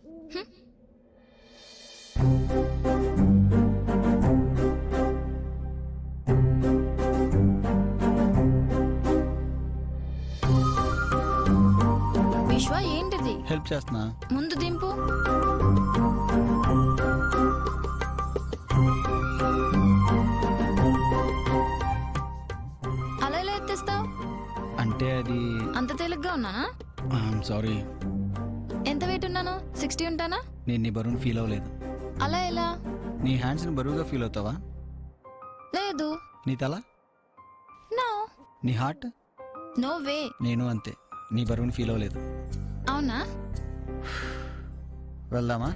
విశ్వ, ఏంటిది? హెల్ప్ చేస్తున్నా. ముందు దింపు. అలా ఎలా ఎత్తేస్తావు? అంటే అది అంత తేలిగ్గా ఉన్నానా? సారీ. ఎంత వెయిట్ ఉన్నాను? 60 ఉంటానా? నేను నీ బరువును ఫీల్ అవ్వలేదు. అలా ఎలా? నీ హ్యాండ్స్ని బరువుగా ఫీల్ అవుతావా? లేదు. నీ తల? నో. నీ హార్ట్? No way. నేను అంతే, నీ బరువుని ఫీల్ అవ్వలేదు. అవునా? వెళ్దామా?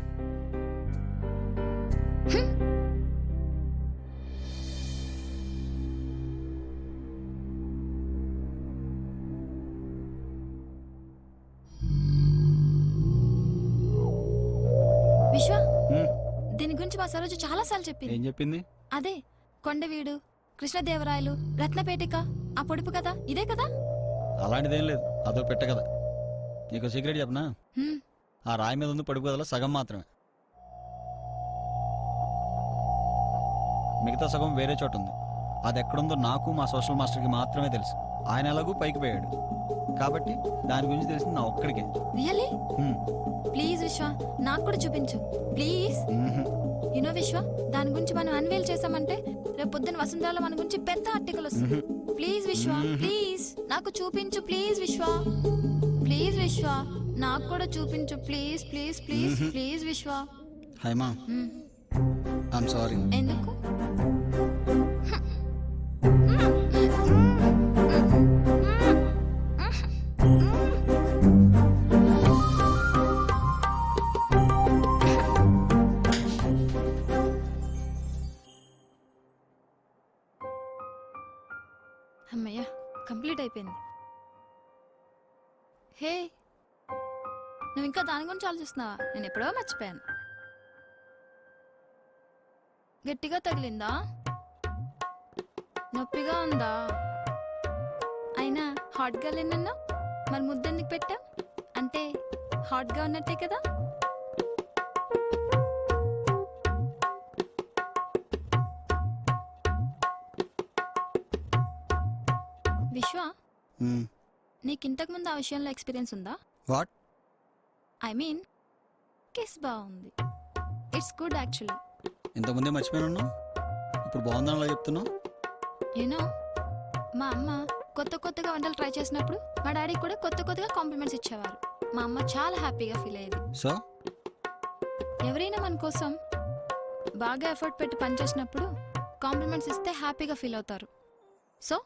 విశ్వ, హ్మ్. దీని గురించి మా సరోజ చాలా సార్లు చెప్పింది. ఏం చెప్పింది? అదే కొండవీడు, కృష్ణదేవరాయలు, రత్నపేటిక, ఆ పొడుపు కదా, ఇదే కదా? అలాంటిదేం లేదు, అదో పెట్ట కదా. నీకు సీక్రెట్ చెప్పనా? హ్మ్. ఆ రాయి మీద ఉంది పడుపు కథలో సగం మాత్రమే, మిగతా సగం వేరే చోట ఉంది. అది ఎక్కడుందో నాకు మా సోషల్ మాస్టర్కి మాత్రమే తెలుసు. ఆయన ఎలాగూ పైకి పోయాడు కాబట్టి దాని గురించి తెలిసింది నా ఒక్కడికే. రియల్లీ? హ్మ్. ప్లీజ్ విశ్వ, నాకు కూడా చూపించు ప్లీజ్. మ్మ్హ్. యునో విశ్వ, దాని గురించి మనం అన్వేల్ చేసామంటే రేపు పొద్దున్న వసుంధరలో మన గురించి పెద్ద ఆర్టికల్ వస్తుంది. ప్లీజ్ విశ్వ, ప్లీజ్ నాకు చూపించు ప్లీజ్ విశ్వ. ప్లీజ్ విశ్వ, నాకు కూడా చూపించు ప్లీజ్ ప్లీజ్ ప్లీజ్ ప్లీజ్ విశ్వ. Haima, I'm sorry. ఎందుకు? అమ్మయ్యా, కంప్లీట్ అయిపోయింది. హే, నువ్వు ఇంకా దాని గురించి ఆలోచిస్తున్నావా? నేను ఎప్పుడో మర్చిపోయాను. గట్టిగా తగిలిందా? నొప్పిగా ఉందా? అయినా హాట్గా లేనన్నా మరి ముద్దెందుకు పెట్టా? అంటే హాట్గా ఉన్నట్టే కదా. విశ్వ, నీకు ఇంతకు ముందు ఆ విషయంలో ఎక్స్పీరియన్స్ ఉందా? వాట్? ఐ మీన్ కిస్ బాగుంది. It's good actually. ఇంతకుముందే మర్చిపోయాను, ఇప్పుడు బాగుందని అలా చెప్తున్నావు. యూనో, మా అమ్మ కొత్త కొత్తగా వంటలు ట్రై చేసినప్పుడు మా డాడీ కూడా కొత్త కొత్తగా కాంప్లిమెంట్స్ ఇచ్చేవారు. మా అమ్మ చాలా హ్యాపీగా ఫీల్ అయ్యేది. సో ఎవరైనా మన కోసం బాగా ఎఫర్ట్ పెట్టి పనిచేసినప్పుడు కాంప్లిమెంట్స్ ఇస్తే హ్యాపీగా ఫీల్ అవుతారు. సో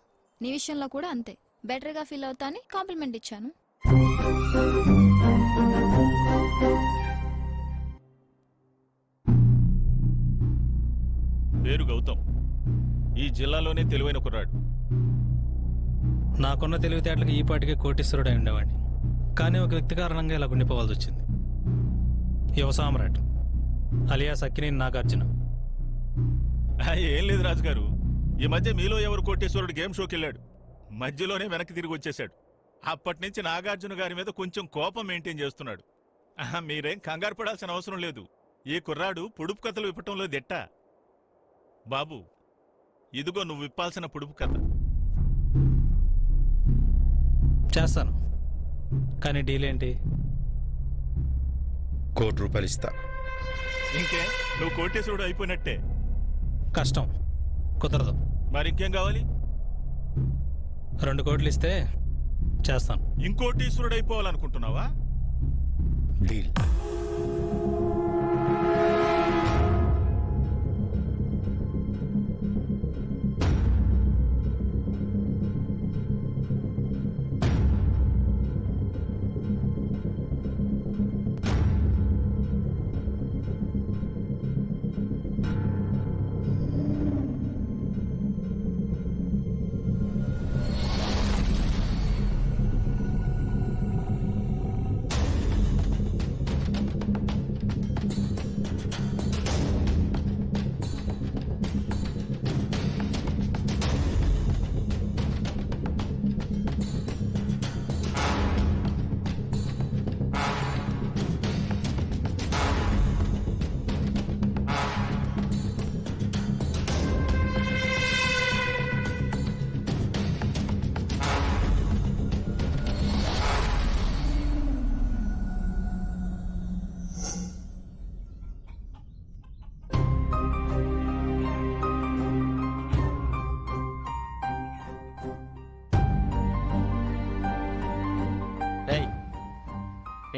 నీ విషయంలో కూడా అంతే, బెటర్గా ఫీల్ అవుతా అని కాంప్లిమెంట్ ఇచ్చాను. పేరు గౌతమ్, ఈ జిల్లాలోనే తెలివైన కుర్రాడు. నాకున్న తెలివితేటలకు ఈ పాటికే కోటీశ్వరుడై ఉండేవాడిని. కానీ ఒక వ్యక్తి కారణంగా ఇలా ఉండిపోవాల్సి వచ్చింది. యువ సామ్రాట్ అలియాస్ అక్కినేని నాగార్జున. ఏం లేదు రాజుగారు, ఈ మధ్య మీలో ఎవరు కోటేశ్వరుడు గేమ్ షోకి వెళ్ళాడు, మధ్యలోనే వెనక్కి తిరిగి వచ్చేశాడు. అప్పటి నుంచి నాగార్జున గారి మీద కొంచెం కోపం మెయింటైన్ చేస్తున్నాడు. మీరేం కంగారు పడాల్సిన అవసరం లేదు. ఈ కుర్రాడు పొడుపు కథలు విప్పటంలో దిట్ట. బాబు, ఇదిగో నువ్వు విప్పాల్సిన పొడుపు కథ. చేస్తాను, కానీ డీల్ ఏంటి? ₹1,00,00,000 ఇస్తా. ఇంకే నువ్వు కోటేశ్వరుడు అయిపోయినట్టే. కష్టం, కుదరదు. మరి ఇంకేం కావాలి? 2 కోట్లు ఇస్తే చేస్తాను. ఇంకోటీశ్వరుడు అయిపోవాలనుకుంటున్నావా? డీల్.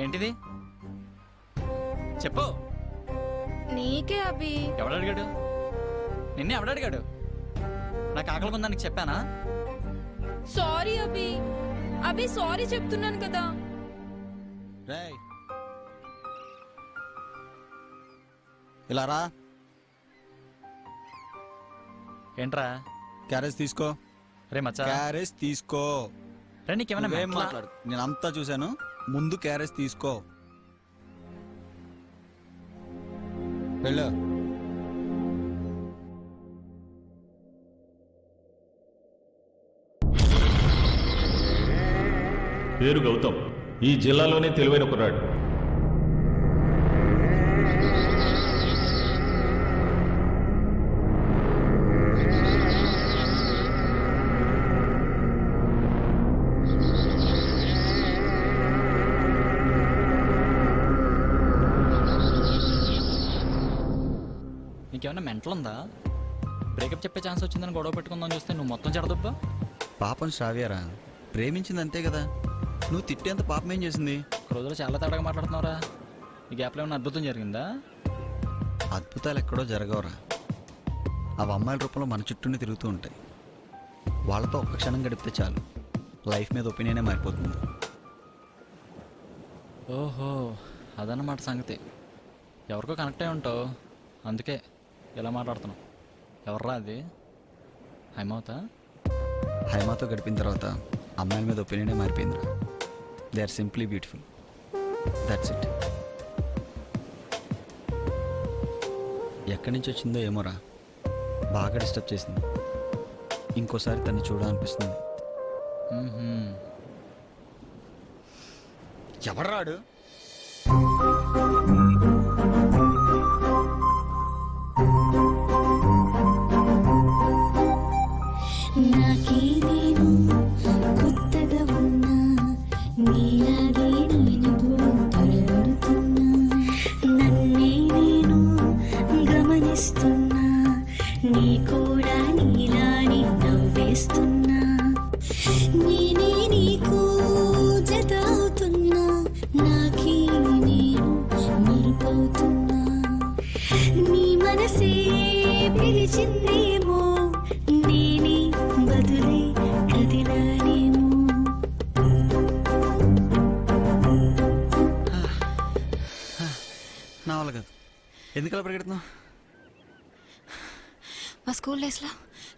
ఏంటిది చెప్పు. నీకే అభి. ఎవడు అడిగాడు? నిన్నే ఎవడు అడిగాడు? నాకు ఆకలి ఉందని చెప్పానా? సారీ అభి. అభి సారీ చెప్తున్నాను కదా. రేయ్ ఇలా రా. ఏంట్రా? క్యారేజ్ తీసుకో. రే మచ్చా, క్యారేజ్ తీసుకో. రే నీకేమన్నా నువ్వేం మెంటలా? మాట్లాడు, నేను అంతా చూశాను. ముందు క్యారేజ్ తీసుకో. వెళ్ళు. పేరు గౌతమ్, ఈ జిల్లాలోనే తెలివైన కుర్రాడు. నీకేమన్నా మెంటల్ ఉందా? బ్రేకప్ చెప్పే ఛాన్స్ వచ్చిందని గొడవ పెట్టుకుందాం చూస్తే నువ్వు మొత్తం చెడదబ్బా. పాపం శ్రావ్యారా, ప్రేమించింది అంతే కదా. నువ్వు తిట్టేంత పాపం ఏం చేసింది? ఒక రోజులో చాలా తేడాగా మాట్లాడుతున్నావురా. ఈ గ్యాప్లో ఏమన్నా అద్భుతం జరిగిందా? అద్భుతాలు ఎక్కడో జరగవురా. అవి అమ్మాయిల రూపంలో మన చుట్టూనే తిరుగుతూ ఉంటాయి. వాళ్ళతో ఒక్క క్షణం గడిపితే చాలు, లైఫ్ మీద ఒపీనియనే మారిపోతుంది. ఓహో, అదన్నమాట సంగతి. ఎవరికో కనెక్ట్ అయి ఉంటావు, అందుకే ఇలా మాట్లాడుతున్నావు. ఎవర్రా అది? హైమవతా? హైమాతో గడిపిన తర్వాత అమ్మాయిల మీద ఒపీనియనే మారిపోయిందిరా. They are simply beautiful, that's it. ఎక్కడి నుంచి వచ్చిందో ఏమోరా, బాగా డిస్టర్బ్ చేసింది. ఇంకోసారి తన్ని చూడాలనిపిస్తుంది. ఎవడ్రాడు? నాకేదేమో కొత్తగా ఉన్నా, నీలాగే నేనెప్పుడు తడబడుతున్నా. నన్నే నేను గమనిస్తున్నా, నీ కూడా నీలాని నవ్వేస్తున్నా. నేనే నీకు జత అవుతున్నా, నాకే నేను మరుపవుతున్నా. నీ మనసే పిలిచిందేమో, నేనే బదులే కదిలానేమో. నా వల్ల కాదు. ఎందుకు అలా పరిగెడుతున్నావు? మా స్కూల్ డేస్లో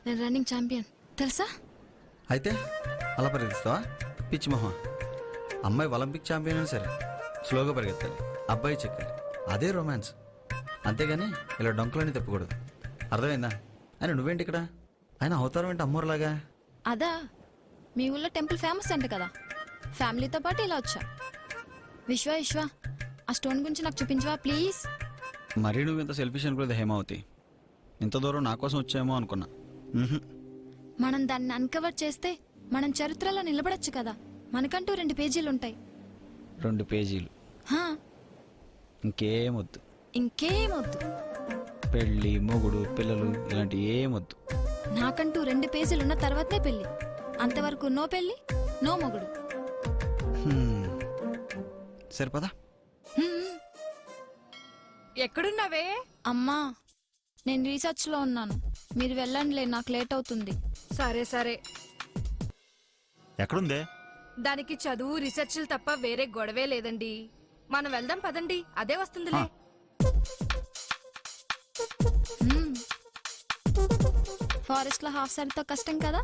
నేను రన్నింగ్ ఛాంపియన్ తెలుసా? అయితే అలా పరిగెత్తుతావా? పిచ్చి మొహం. అమ్మాయి ఒలింపిక్ ఛాంపియన్ అయినా సరే స్లోగా పరిగెత్తాలి, అబ్బాయి చెక్కాలి. అదే రొమాన్స్. అంతేగాని ఇలా డొంకలని తప్పకూడదు. అర్థమైందా? అయినా నువ్వేంటి ఇక్కడ? అయినా అవతారం ఏంటి అమ్మోరులాగా? అదా, మీ ఊళ్ళో టెంపుల్ ఫేమస్ అంట కదా, ఫ్యామిలీతో పాటు ఇలా వచ్చా. విశ్వ ఆ స్టోన్ గురించి నాకు చూపించవా ప్లీజ్? మరీ నువ్వు ఇంత సెల్ఫిష్ అనుకోలేదు హేమావతి. ఇంత దూరం నా కోసం వచ్చాయేమో అనుకున్నా. మనం దాన్ని అన్కవర్ చేస్తే మనం చరిత్రలో నిలబడొచ్చు కదా. మనకంటూ 2 పేజీలు ఉంటాయి. 2 పేజీలు? హా, ఇంకేమొద్దు. ఇంకేమొద్దు. పెళ్ళి, మొగుడు, పిల్లలు ఇలాంటి ఏమొద్దు. నాకంటూ 2 పేజీలు ఉన్న తర్వాతే పెళ్ళి. అంతవరకు నో పెళ్ళి, నో మొగుడు. సరిపదా? ఎక్కడున్నావే? అమ్మా, నేను రీసెర్చ్ లో ఉన్నాను. మీరు వెళ్ళండిలే, నాకు లేట్ అవుతుంది. సరే సరే. ఎక్కడుందే? దానికి చదువు రీసెర్చ్లు తప్ప వేరే గొడవే లేదండి. మనం వెళ్దాం పదండి, అదే వస్తుందిలే. ఫారెస్ట్ లో హాఫ్ సారీతో కష్టం కదా.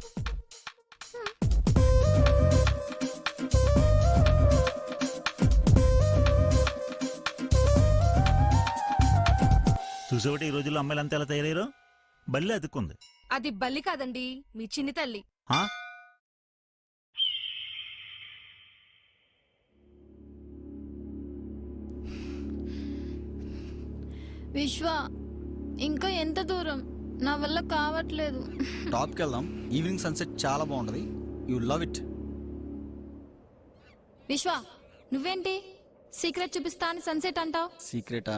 చూసేవాటి ఈ రోజుల్లో అమ్మాయిలు అంతా ఎలా తయారయ్యారో. బల్లి అతుక్కుంది. అది బల్లి కాదండి, మీ చిన్ని తల్లి. విశ్వ, ఇంకా ఎంత దూరం? నా వల్ల కావట్లేదు. టాప్కి వెళ్దాం. ఈవినింగ్ సన్సెట్ చాలా బాగుంటది. You love it. విశ్వ, నువ్వేంటి సీక్రెట్ చూపిస్తా అని సన్సెట్ అంటావు? సీక్రెటా?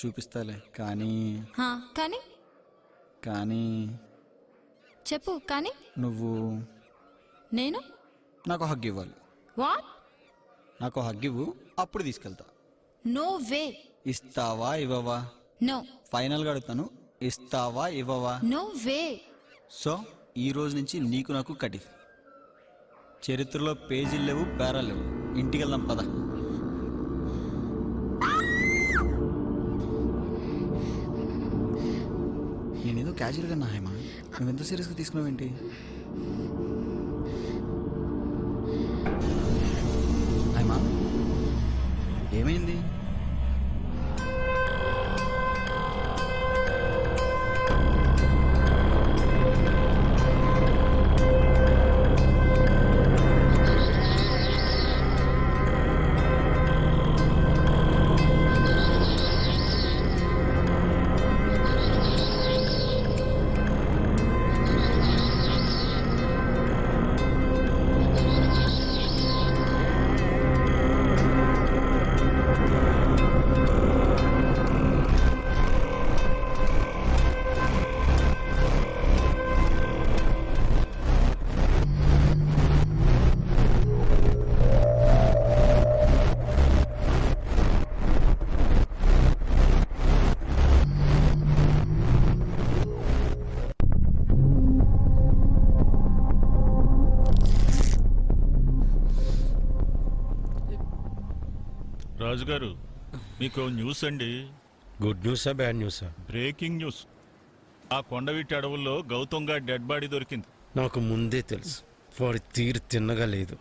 చూపిస్తాలే, కానీ కానీ కానీ చెప్పు. కానీ నువ్వు నేను నాకు హగ్ ఇవ్వాలి. వాట్? నాకు హగ్ ఇవ్వు, అప్పుడు తీసుకెళ్తా. No way. ఇస్తావా ఇవ్వవా? నో. ఫైనల్గా అడుగుతాను, ఇస్తావా ఇవ్వవా? No way. సో ఈ రోజు నుంచి నీకు నాకు కటిఫ్. చరిత్రలో పేజీలు లేవు, పేరాలు లేవు. ఇంటికి వెళ్దాం పద. నేనేదో క్యాజువల్గా నా హేమా, నువ్వెంత సీరియస్గా తీసుకున్నావేంటి? హేమా ఏమైంది? రాజుగారు, మీకు న్యూస్ అండి. గుడ్ న్యూసా బ్యాడ్ న్యూసా? Breaking news. ఆ కొండవీటి అడవుల్లో గౌతమ్ గారి డెడ్ బాడీ దొరికింది. నాకు ముందే తెలుసు, వాడి తీరు తిన్నగా లేదు.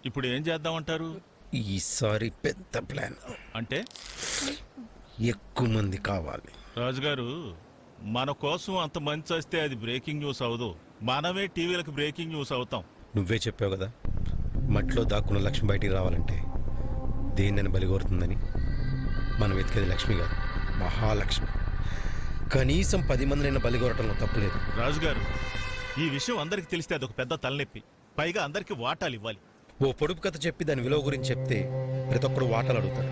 ఇప్పుడు ఏం చేద్దామంటారు? ఈసారి పెద్ద ప్లాన్. అంటే ఎక్కువ మంది కావాలి. రాజుగారు, మన కోసం అంత మంది వస్తే అది బ్రేకింగ్ న్యూస్ అవదు. మనమే టీవీలకు బ్రేకింగ్ న్యూస్ అవుతాం. నువ్వే చెప్పావు కదా, మట్టిలో దాక్కున్న లక్ష్మి బయటికి రావాలంటే దేన్నైనా బలిగోరుతుందని. మనం వెతికేది లక్ష్మి కాదు, మహాలక్ష్మి. కనీసం 10 మందినైనా బలిగోరటంలో తప్పులేదు. రాజుగారు, ఈ విషయం అందరికి తెలిస్తే అదొక పెద్ద తలనొప్పి. పైగా అందరికి వాటాలు ఇవ్వాలి. ఓ పొడుపు కథ చెప్పి దాని విలువ గురించి చెప్తే ప్రతి ఒక్కడు వాటాలు అడుగుతాడు.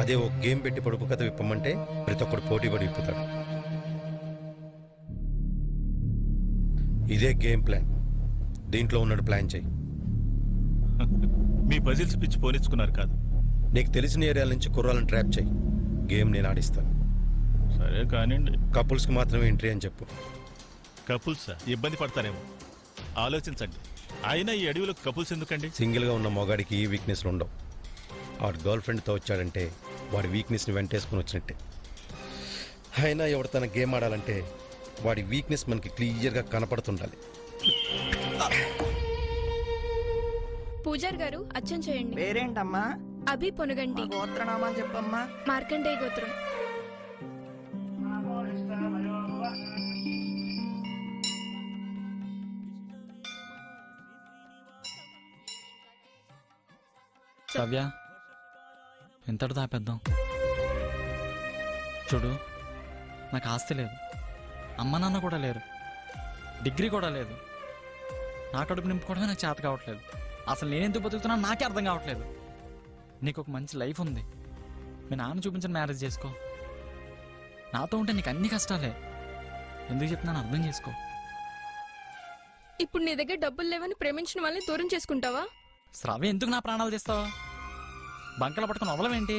అదే ఓ గేమ్ పెట్టి పొడుపు కథ విప్పమంటే ప్రతి ఒక్కడు పోటీపడి విప్పుతాడు. ఇదే గేమ్ ప్లాన్. దీంట్లో ఉన్నట్టు ప్లాన్ చెయ్యి. మీ పజిల్స్ పిచ్చి పోనిచ్చుకున్నారు కాదు. నీకు తెలిసిన ఏరియాల నుంచి కుర్రాలను ట్రాప్ చెయ్యి. గేమ్ నేను ఆడిస్తాను. సరే కానివ్వండి. కపుల్స్కి మాత్రమే ఎంట్రీ అని చెప్పు. కపుల్సా? ఇబ్బంది పడతారేమో, ఆలోచించండి. అయినా ఈ అడవిలో కపుల్స్ ఎందుకండి? సింగిల్గా ఉన్న మొగాడికి ఈ వీక్నెస్లు ఉండవు. వాడు గర్ల్ ఫ్రెండ్తో వచ్చాడంటే వాడి వీక్నెస్ని వెంటేసుకుని వచ్చినట్టే. అయినా ఎవడు తన గేమ్ ఆడాలంటే వాడి వీక్నెస్ మనకి క్లియర్గా కనపడుతుండాలి. పూజారి గారు అచ్చం చేయండి. పేరేంటమ్మా? అభి పొనుగంటి. గోత్రనామా చెప్పమ్మా. మార్కండేయ గోత్రం. సవ్య, ఎంతటితో ఆపేద్దాం? చూడు, నాకు ఆస్తి లేదు, అమ్మ నాన్న కూడా లేరు, డిగ్రీ కూడా లేదు. నా కడుపు నింపుకోవడమే నాకు చేత కావట్లేదు. అసలు నేనెందుకు బతుకుతున్నా నాకే అర్థం కావట్లేదు. నీకు ఒక మంచి లైఫ్ ఉంది, మీ నాన్న చూపించిన మ్యారేజ్ చేసుకో. నాతో ఉంటే నీకు అన్ని కష్టాలే. ఎందుకు చెప్తున్నాను అర్థం చేసుకో. ఇప్పుడు నీ దగ్గర డబ్బులు లేవని ప్రేమించిన వాళ్ళని దూరం చేసుకుంటావా? శ్రావ్య, ఎందుకు నా ప్రాణాలు తీస్తావా? బంకలు పట్టుకుని వదలవేంటి?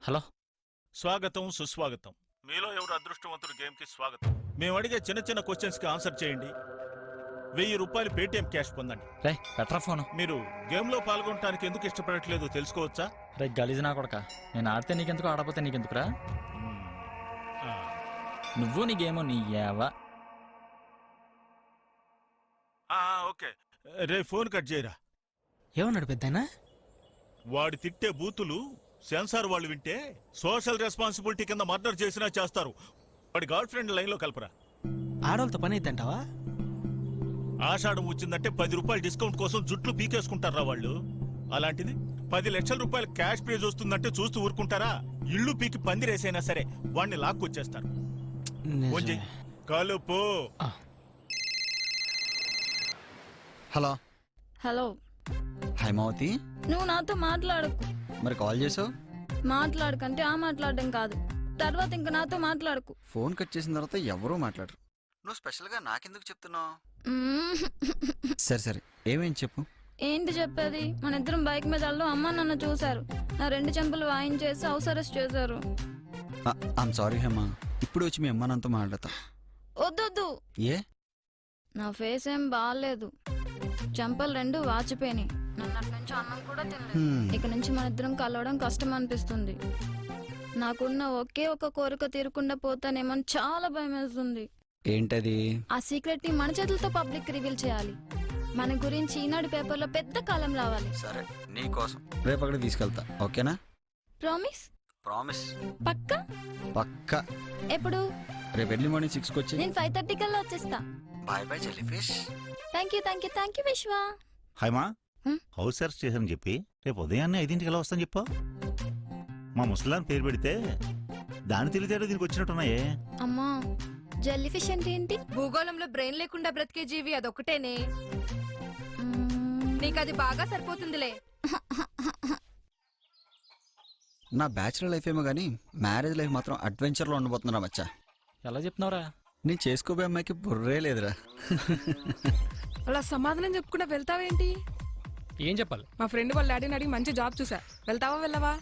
హలో. స్వాగతం, సుస్వాగతం. మీలో ఎవరు అదృష్టవంతుడు గేమ్కి స్వాగతం. మేము అడిగే చిన్న చిన్న క్వశ్చన్స్కి ఆన్సర్ చేయండి. 1000 రూపాయలు పేటిఎం క్యాష్ పొందండి. రే పెట్రా ఫోను. మీరు గేమ్లో పాల్గొనడానికి ఎందుకు ఇష్టపడట్లేదు తెలుసుకోవచ్చా? రే గలీజ్ నా కొడక, నేను ఆడితే నీకెందుకు, ఆడపోతే నీకెందుకురా? నువ్వు నీ గేమో నీ ఏవా. ఓకే, రే ఫోన్ కట్ చేయరా. ఏమన్నాడు పెద్దనా? వాడి తిట్టే బూతులు సెన్సార్ వాళ్ళు వింటే సోషల్ రెస్పాన్సిబిలిటీ కింద మర్డర్ చేసినా చేస్తారు. వాడి గర్ల్ ఫ్రెండ్ లైన్లో కలపరా. ఆడవాళ్ళతో పని అయిద్దంటావా? ఆషాఢం వచ్చిందంటే 10 రూపాయలు డిస్కౌంట్ కోసం జుట్లు పీకేసుకుంటారా వాళ్ళు. అలాంటిది 10 లక్షల రూపాయలు క్యాష్ ప్రైజ్ వస్తుందంటే చూస్తూ ఊరుకుంటారా? ఇల్లు పీకి పందిరేసైనా సరే వాడిని లాక్కొచ్చేస్తారు. కలుపు. హలో. హలో. హైమావతి, నువ్వు నాతో మాట్లాడకు. మరి కాల్ చేసావు? మాట్లాడకంటే ఆ మాట్లాడడం కాదు, తర్వాత ఇంక నాతో మాట్లాడకు. ఫోన్ కట్ చేసిన తర్వాత ఎవరూ మాట్లాడరు. నువ్వు స్పెషల్గా నాకెందుకు చెప్తున్నావు? మ్మ్. సరే సరే, ఏమేం చెప్పు. ఏంటి చెప్పేది? మన ఇద్దరం బైక్ మీద వెళ్దాం, అమ్మ నన్ను చూశారు, నా 2 చెంపలు వాయించేసి హౌస్ అరెస్ట్ చేశారు. ఐమ్ సారీ హేమా, ఇప్పుడు వచ్చి మీ అమ్మ నాన్నతో మాట్లాడతా. వద్దొద్దు, ఏ? నా ఫేస్ ఏం బాగాలేదు, చెంపలు 2 వాచిపోయినాయి, నన్ను అటు నుంచి అన్నం కూడా తినలేదు. ఇక నుంచి మన ఇద్దరం కలవడం కష్టం అనిపిస్తుంది. నాకున్న ఒకే ఒక కోరిక తీరకుండా పోతానేమని చాలా భయం వేస్తుంది. ఏంటది? ఆ సీక్రెట్ ని మన చేతులతో పబ్లిక్ రివీల్ చేయాలి. మన గురించి ఈనాడు పేపర్లో పెద్ద కాలం రావాలి. సరే, నీ కోసం రేపు అక్కడ తీసుకెళ్తా, ఓకేనా? ప్రామిస్? ప్రామిస్. పక్కా? పక్కా. ఎప్పుడు? రేపు ఎర్లీ మార్నింగ్ 6కి వచ్చి. నేను 5:30 కల్లా వచ్చేస్తా. Bye bye jellyfish. Thank you Vishwa. హాయ్మా, హ్మ్? హౌస్ అరెస్ట్ చేశారని చెప్పి రేపు ఉదయాన్నే 5ంటికి ఎలా వస్తాను చెప్పు. మా ముసలాన్ని పేరు పెడితే దాని తెలివితేటో దీనికి వచ్చినట్టున్నాయే. అమ్మా, జెల్లీ ఫిష్ అంటే ఏంటి? భూగోళంలో బ్రెయిన్ లేకుండా బ్రతికే జీవి అదొకటేనే. మ్మ్. నీకు అది బాగా సరిపోతుందిలే. నా బ్యాచులర్ లైఫ్ ఏమో కానీ మ్యారేజ్ లైఫ్ మాత్రం అడ్వెంచర్లో ఉండబోతున్నారా మచ్చా. ఎలా చెప్తున్నావురా? నేను చేసుకోబోయే అమ్మాయికి బుర్రే లేదురా. అలా సమాధానం చెప్పుకుంటా వెళ్తావేంటి? ఏం చెప్పాలి? మా ఫ్రెండ్ వాళ్ళ డాడీని అడిగి మంచి జాబ్ చూసా, వెళ్తావా వెళ్ళవా?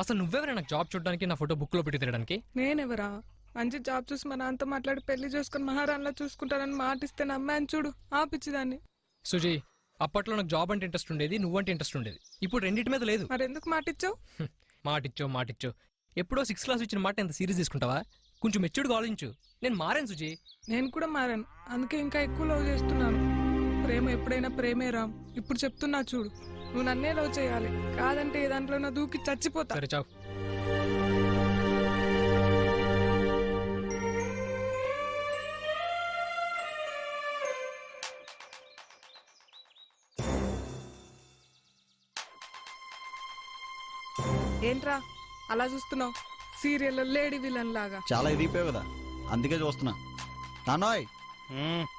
అసలు నువ్వెవరైనా నాకు జాబ్ చూడడానికి, నా ఫోటో బుక్లో పెట్టి తినడానికి? నేనెవరా? మంచి జాబ్ చూసి మా నాన్నతో మాట్లాడి పెళ్లి చేసుకుని మహారాణిలా చూసుకుంటానని మాటిస్తే నమ్మాను చూడు, ఆ పిచ్చిదాన్ని. సుజీ, అప్పట్లో నాకు జాబ్ అంటే ఇంట్రెస్ట్ ఉండేది, నువ్వంటే ఇంట్రెస్ట్ ఉండేది. ఇప్పుడు రెండింటి మీద లేదు. మరెందుకు మాటిచ్చావు? మాటిచ్చో ఎప్పుడో 6th క్లాస్ ఇచ్చిన మాట ఎంత సీరియస్ తీసుకుంటావా? కొంచెం మెచ్యూర్డ్గా ఆలోచించు. నేను మారాను సుజీ. నేను కూడా మారాను, అందుకే ఇంకా ఎక్కువ లవ్ చేస్తున్నాను. ప్రేమ ఎప్పుడైనా ప్రేమే రామ్. ఇప్పుడు చెప్తున్నా చూడు, నువ్వు నన్నే లవ్ చేయాలి, కాదంటే ఏ దాంట్లో నా దూకి చచ్చిపోతా. సరే చావు. ఏంట్రా అలా చూస్తున్నావు? సీరియల్ లేడీ విలన్ లాగా. చాలా ఎదిగిపోయావు కదా, అందుకే చూస్తున్నా. నానోయ్,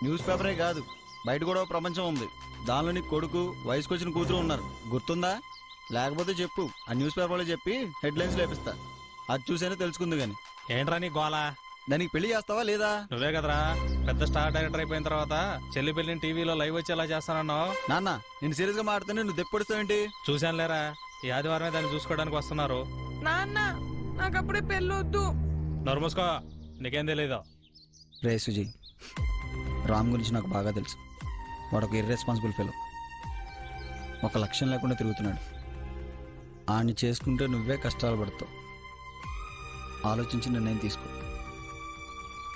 న్యూస్ పేపరే కాదు, బయట కూడా ఓ ప్రపంచం ఉంది. దానిలో నీ కొడుకు, వయసుకు వచ్చిన కూతురు ఉన్నారు, గుర్తుందా? లేకపోతే చెప్పు, ఆ న్యూస్ పేపర్లో చెప్పి హెడ్లైన్స్ లేపిస్తా. అది చూసేనే తెలుసుకుంది గాని. ఏంట్రా నీ గోలా? దానికి పెళ్లి చేస్తావా లేదా? నువ్వే కదరా పెద్ద స్టార్ డైరెక్టర్ అయిపోయిన తర్వాత చెల్లి పెళ్లిని టీవీలో లైవ్ వచ్చేలా చేస్తానన్నావు. నాన్న, నేను సీరియస్ గా మాట్లాడుతుంటే నువ్వు దెప్పొడుస్తావేంటి? చూశాను లేరా, ఈ ఆదివారమే దాన్ని చూసుకోవడానికి వస్తున్నారు. నాన్న, నాకు అప్పుడే పెళ్ళొద్దు. నోరు మూసుకో, నీకేం తెలీదు. రే సుజీ, రామ్ గురించి నాకు బాగా తెలుసు. వాడు ఒక ఇర్రెస్పాన్సిబుల్ ఫెలో, ఒక లక్ష్యం లేకుండా తిరుగుతున్నాడు. ఆన్ని చేసుకుంటే నువ్వే కష్టాలు పడతావు. ఆలోచించి నిర్ణయం తీసుకో,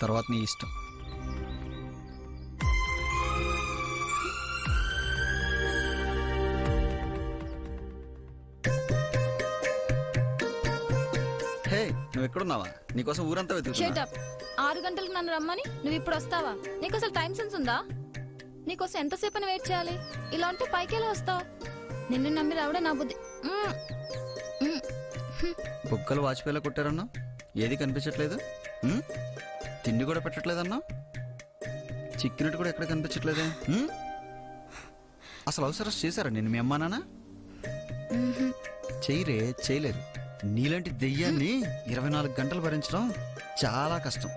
తర్వాత నీ ఇష్టం. హే, నువ్వు ఎక్కడున్నావా? నీకోసం ఊరంతా Shut వెతుకుతున్నా. up. 6 గంటలకు నన్ను రమ్మని నువ్వు ఇప్పుడు వస్తావా? నీకు అసలు టైం సెన్స్ ఉందా? నీకోసం ఎంతసేపు అని వెయిట్ చేయాలి? ఇలా ఉంటే పైకెలా వస్తావు? నిన్ను నమ్మి రావడం నా బుద్ధి. బుక్కలు వాచిపోయేలా కొట్టారన్నా, ఏది కనిపించట్లేదు. తిండి కూడా పెట్టట్లేదన్నా, చిక్కినట్టు కూడా ఎక్కడ కనిపించట్లేదే. అసలు అవసరం చేశారా నేను మీ అమ్మా నాన్న? చెయ్యరే, చేయలేరు. నీలాంటి దెయ్యాన్ని 24 గంటలు భరించడం చాలా కష్టం.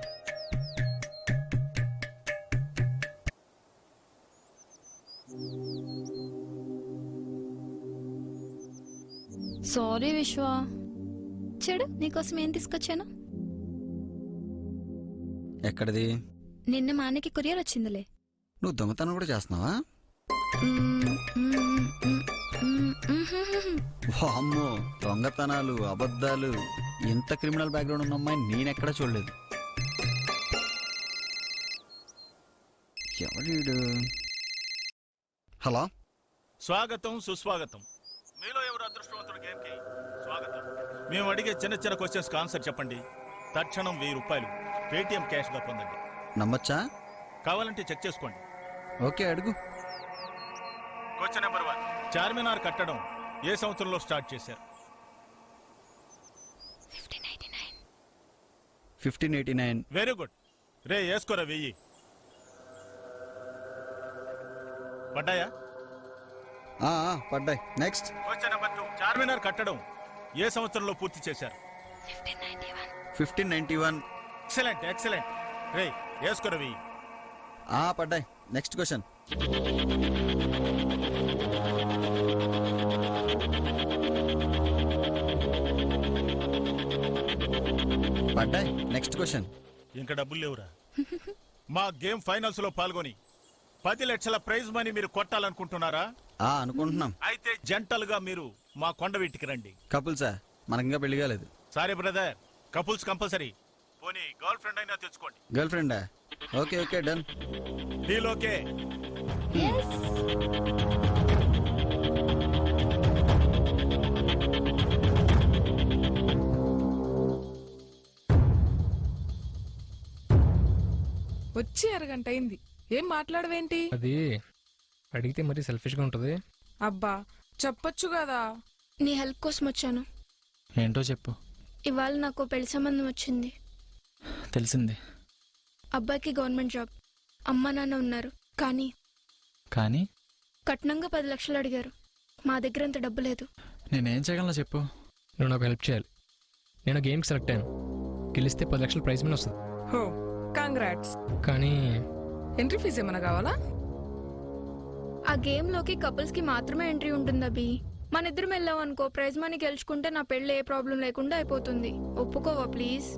సారీ విశ్వ. చెడు, నీకోసం ఏం తీసుకొచ్చాను? ఎక్కడిది? నిన్న మా అన్నకి కొరియర్ వచ్చిందిలే. నువ్వు దొంగతనం కూడా చేస్తున్నావా? అమ్మో, దొంగతనాలు, అబద్ధాలు, ఇంత క్రిమినల్ బ్యాక్గ్రౌండ్ ఉన్న అమ్మాయి నేనెక్కడా చూడలేదు. ఎవడు? హలో, స్వాగతం, సుస్వాగతం. మీలో ఎవరు అదృష్టవంతుడు గేమ్కి స్వాగతం. మేము అడిగే చిన్న చిన్న క్వశ్చన్స్ ఆన్సర్ చెప్పండి. తక్షణం 1000 రూపాయలు పేటిఎం క్యాష్ గా పొందండి. నమ్మచ్చా? కావాలంటే చెక్ చేసుకోండి. ఓకే, అడుగు. క్వశ్చన్ నెంబర్ 1, చార్మినార్ కట్టడం ఏ సంవత్సరంలో స్టార్ట్ చేశారు? 1589. Very good. రే, వేసుకోరా 1000. పడ్డాయా? పడ్డాయి. నెక్స్ట్. క్వశ్చన్ నెంబర్ 2, చార్మినార్ కట్టడం ఏ సంవత్సరంలో పూర్తి చేశారు? 1591. Excellent excellent. రే వేసుకోరవి. పడ్డాయి. Next question. పడ్డాయి. Next question. ఇంకా డబ్బులు లేవురా. మా గేమ్ ఫైనల్స్ లో పాల్గొని 10 లక్షల ప్రైజ్ మనీ మీరు కొట్టాలనుకుంటున్నారా? అనుకుంటున్నాం. అయితే జంటల్ గా మీరు మా కొండవీటికి రండి. కపుల్సా? మనకింకా పెళ్లి కాలేదు. Sorry brother, couples compulsory. పోనీ గర్ల్ ఫ్రెండ్ అయినా తెచ్చుకోండి. గర్ల్ ఫ్రెండా? Okay okay done. Deal okay. వచ్చి అరగంట అయింది, ఏం మాట్లాడవేంటి? అది అడిగితే మరీ సెల్ఫిష్గా ఉంటుంది. అబ్బా చెప్పొచ్చు కదా. నీ హెల్ప్ కోసం వచ్చాను. ఏంటో చెప్పు. ఇవాళ నాకు పెళ్లి సంబంధం వచ్చింది. తెలిసింది. అబ్బాయికి గవర్నమెంట్ జాబ్, అమ్మ నాన్న ఉన్నారు. కానీ కట్నంగా 10 లక్షలు అడిగారు. మా దగ్గర అంత డబ్బు లేదు. నేనేం చేయగలను చెప్పు. నువ్వు నాకు హెల్ప్ చేయాలి. నేను గేమ్కి సెలెక్ట్ అయ్యాను. గెలిస్తే 10 లక్షల ప్రైజ్ మనీ వస్తుంది. హో కంగ్రాట్స్. కానీ ఎంట్రీ ఫీజు ఏమైనా కావాలా? ఆ గేమ్ లోకి కపుల్స్ కి మాత్రమే ఎంట్రీ ఉంటుంది అభి. మన ఇద్దరం వెళ్ళాం అనుకో, ప్రైజ్ మనీ గెలుచుకుంటే నా పెళ్లి ఏ ప్రాబ్లం లేకుండా అయిపోతుంది. ఒప్పుకోవా ప్లీజ్?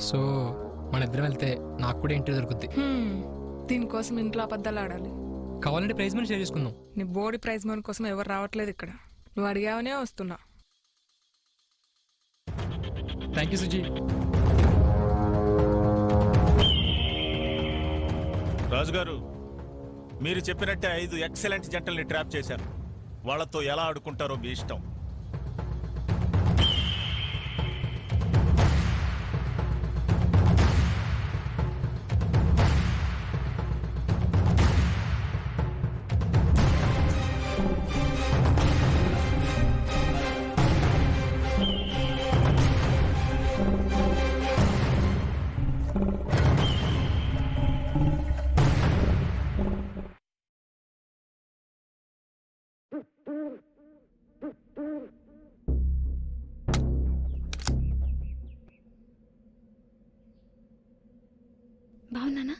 సో మన ఇద్దరం వెళ్తే నాకు కూడా ఎంట్రీ దొరుకుద్ది. దీనికోసం ఇంట్లో అబద్ధాలు ఆడాలి. కావాలంటే ప్రైజ్ మనీ షేర్ చేసుకుందాం. నీ బోడీ ప్రైజ్ మనీ కోసం ఎవరు రావట్లేదు ఇక్కడ. నువ్వు అడిగావనే వస్తున్నా. Thank you Suji. రాజుగారు, మీరు చెప్పినట్టే 5 ఎక్సలెంట్ జంటల్ని ట్రాప్ చేశారు. వాళ్ళతో ఎలా ఆడుకుంటారో మీ ఇష్టం. బాగున్నానా?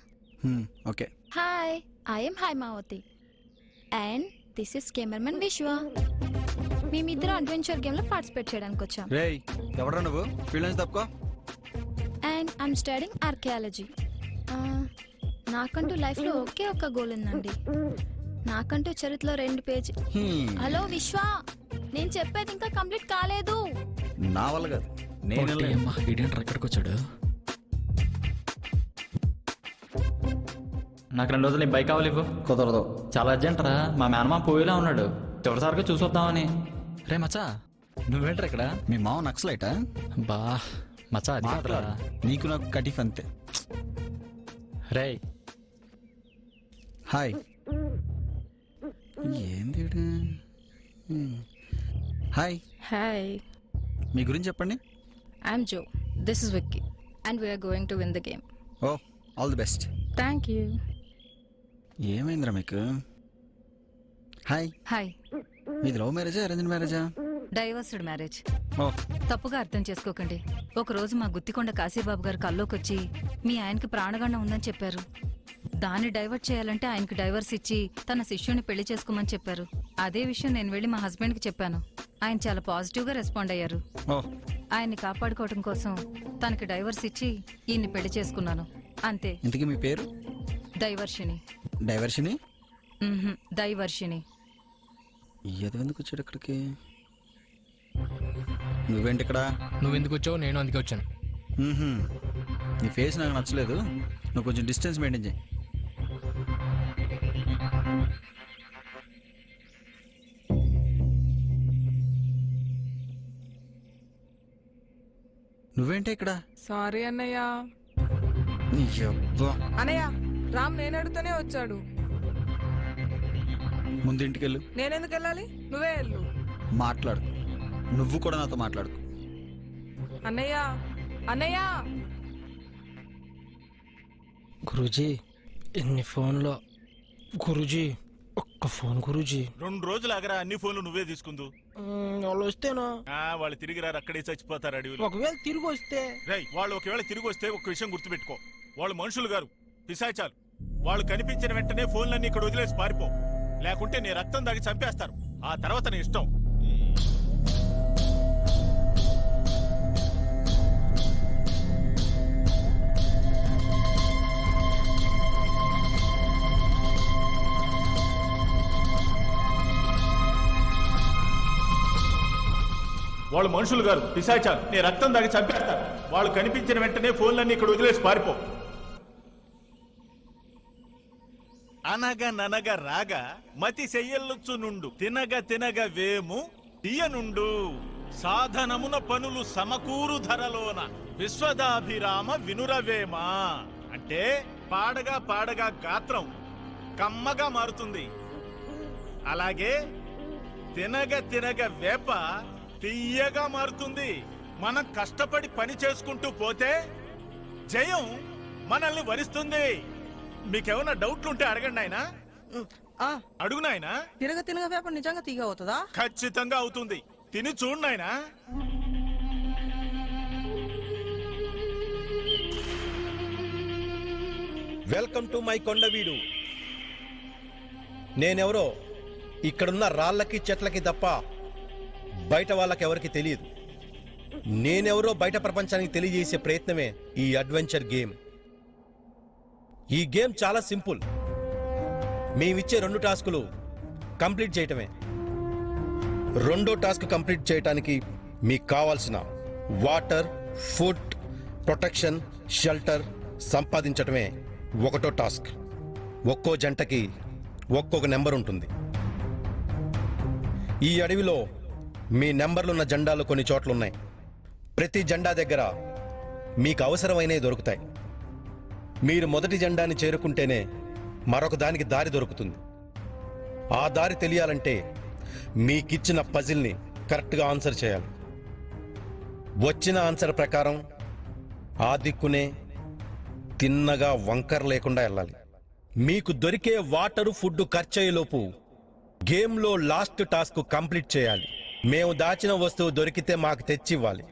Okay. Hi, I'm Haimavathi and this is cameraman Vishwa. మేమిద్దరం అడ్వెంచర్ గేమ్ లో పార్టిసిపేట్ చేయడానికి వచ్చాం. రేయ్ ఎవరా నువ్వు? ఫీల్డ్ నుంచి తప్పుకో. And I'm studying archaeology. నాకంటూ లైఫ్ లో ఒకే ఒక్క గోల్ ఉందండి. నాకంటూ చరిత్రలో 2 పేజీ. హలో విశ్వ, నేను చెప్పేది ఇంకా కంప్లీట్ కాలేదు. నా వల్ల కాదు. నేను ఎక్కడికి వచ్చాడు? నాకు 2 రోజులు నీ బైక్ కావాలి. ఇవ్వు. కుదరదు. చాలా అర్జెంట్ రా. మా మేనమా పోయిలా ఉన్నాడు. చివరిసారిగా చూసొద్దామని. రే మచ్చా, నువ్వేంట్రా ఇక్కడ? మీ మావ నక్సలైటా? బా మచ్చా, అది కాదురా. నీకు నాకు కటిఫ్ అంతే. రే హాయ్. ఏంది? హాయ్. హాయ్. మీ గురించి చెప్పండి. I'm Jo. This is Vicky and we're going to win the game. Oh, all the best. Thank you. ఏమైందిరా మీకు? హాయ్. హాయ్. మీది లవ్ మ్యారేజా అరేంజ్డ్ మ్యారేజా? Divorced marriage. ఓ, తప్పుగా అర్థం చేసుకోకండి. ఒకరోజు మా గుత్తికొండ కాశీబాబు గారు కల్లోకొచ్చి మీ ఆయనకి ప్రాణగండం ఉందని చెప్పారు. దాన్ని డైవర్ట్ చేయాలంటే ఆయనకి డైవర్స్ ఇచ్చి తన శిష్యుని పెళ్లి చేసుకోమని చెప్పారు. అదే విషయం నేను వెళ్ళి మా హస్బెండ్కి చెప్పాను. ఆయన చాలా పాజిటివ్గా రెస్పాండ్ అయ్యారు. ఆయన్ని కాపాడుకోవడం కోసం తనకి డైవర్స్ ఇచ్చి ఈయన్ని పెళ్లి చేసుకున్నాను. అంతే. ఇంతకీ మీ పేరు? డైవర్షిని. డైవర్షిని? డైవర్షిని. ఎందుకు వచ్చాడు ఇక్కడికి? నువ్వేంటి ఇక్కడ? నువ్వెందుకు వచ్చావు? నేను అందుకే వచ్చాను. నీ ఫేస్ నాకు నచ్చలేదు. నువ్వు కొంచెం డిస్టెన్స్ మెయింటైన్ చేయి. నువ్వేంటి ఇక్కడ? సారీ అన్నయ్య. అబ్బా. అన్నయ్య, రామ్ నేను అడుగుతూనే వచ్చాడు. ముందు ఇంటికి వెళ్ళు. నేనెందుకు వెళ్ళాలి? నువ్వే వెళ్ళు. మాట్లాడు. నువ్వు కూడా నాతో మాట్లాడు. అన్నయ్య, అన్నయ్య. గురూజీ, ఎన్ని ఫోన్లో? గురూజీ, ఒక్క ఫోన్ గురూజీ. 2 రోజులు ఆగరా, అన్ని ఫోన్లు నువ్వే తీసుకుందు. వాళ్ళు వస్తేనో వాళ్ళు తిరిగి రారు, అక్కడే చచ్చిపోతారు అడవిలో. ఒకవేళ తిరిగి వస్తే వాళ్ళు ఒకవేళ తిరిగి వస్తే ఒక విషయం గుర్తుపెట్టుకో, వాళ్ళు మనుషులు గారు, పిశాచాలు. వాళ్ళు కనిపించిన వెంటనే ఫోన్లన్నీ ఇక్కడ వదిలేసి పారిపో, లేకుంటే నీ రక్తం దాగి చంపేస్తారు. ఆ తర్వాత నీ ఇష్టం. వాళ్ళు మనుషులు గారు, పిశాచాలు. నీ రక్తం దాగి చంపేస్తారు. వాళ్ళు కనిపించిన వెంటనే ఫోన్లన్నీ ఇక్కడ వదిలేసి పారిపో. అనగ ననగ రాగ మతి చెయ్యల్లుచ్చు నుండు, తినగ తినగ వేము తీయనుండు, సాధనమున పనులు సమకూరు ధరలోన, విశ్వదాభిరామ వినురవేమ. అంటే పాడగా పాడగా గాత్రం కమ్మగా మారుతుంది. అలాగే తినగ తినగ వేప తీయగా మారుతుంది. మనం కష్టపడి పని చేసుకుంటూ పోతే జయం మనల్ని వరిస్తుంది. మీకేమైనా డౌట్లుంటే అడగండి ఆయన. అడుగు నాయనా. తిరగ తిరగ వేప నిజంగా తీగ అవుతుందా? ఖచ్చితంగా అవుతుంది. తిని చూడు నాయనా. Welcome to my Kondaveedu. నేనెవరో ఇక్కడున్న రాళ్ళకి చెట్లకి తప్ప బయట వాళ్ళకెవరికి తెలియదు. నేనెవరో బయట ప్రపంచానికి తెలియజేసే ప్రయత్నమే ఈ అడ్వెంచర్ గేమ్. ఈ గేమ్ చాలా సింపుల్. మేమిచ్చే 2 టాస్కులు కంప్లీట్ చేయటమే. 2వ టాస్క్ కంప్లీట్ చేయటానికి మీకు కావాల్సిన వాటర్, ఫుడ్, ప్రొటెక్షన్, షెల్టర్ సంపాదించటమే 1వ టాస్క్. ఒక్కో జంటకి ఒక్కొక్క నెంబర్ ఉంటుంది. ఈ అడవిలో మీ నెంబర్లున్న జెండాలు కొన్ని చోట్లున్నాయి. ప్రతి జెండా దగ్గర మీకు అవసరమైనవి దొరుకుతాయి. మీరు మొదటి జెండాని చేరుకుంటేనే మరొక దానికి దారి దొరుకుతుంది. ఆ దారి తెలియాలంటే మీకిచ్చిన పజిల్ని కరెక్ట్గా ఆన్సర్ చేయాలి. వచ్చిన ఆన్సర్ ప్రకారం ఆ దిక్కునే తిన్నగా వంకర లేకుండా వెళ్ళాలి. మీకు దొరికే వాటరు, ఫుడ్ ఖర్చయ్యేలోపు గేమ్లో లాస్ట్ టాస్క్ కంప్లీట్ చేయాలి. మేము దాచిన వస్తువు దొరికితే మాకు తెచ్చివ్వాలి.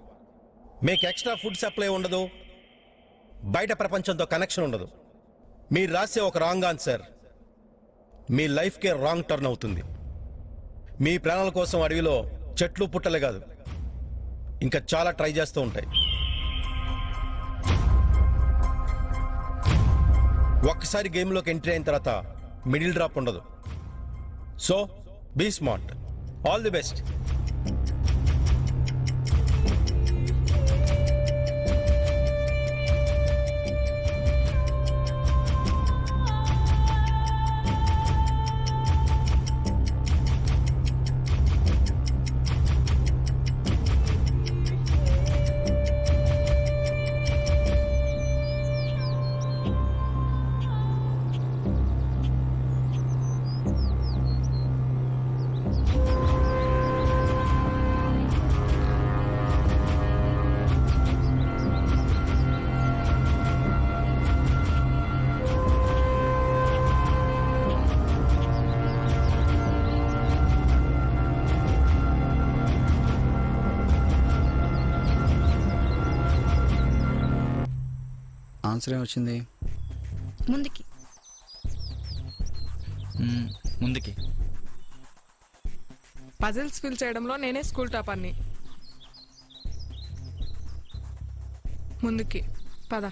మీకు ఎక్స్ట్రా ఫుడ్ సప్లై ఉండదు, బయట ప్రపంచంతో కనెక్షన్ ఉండదు. మీరు రాసే ఒక రాంగ్ ఆన్సర్ మీ లైఫ్కే రాంగ్ టర్న్ అవుతుంది. మీ ప్రాణాల కోసం అడవిలో చెట్లు పుట్టలే కాదు, ఇంకా చాలా ట్రై చేస్తూ ఉంటాయి. ఒక్కసారి గేమ్లోకి ఎంట్రీ అయిన తర్వాత మిడిల్ డ్రాప్ ఉండదు. So be smart. All the best. Answer ఏమొచ్చింది? ముందుకి. ముందుకి. పజిల్స్ ఫిల్ చేయడంలో నేనే స్కూల్ టాపర్ని. ముందుకి పద.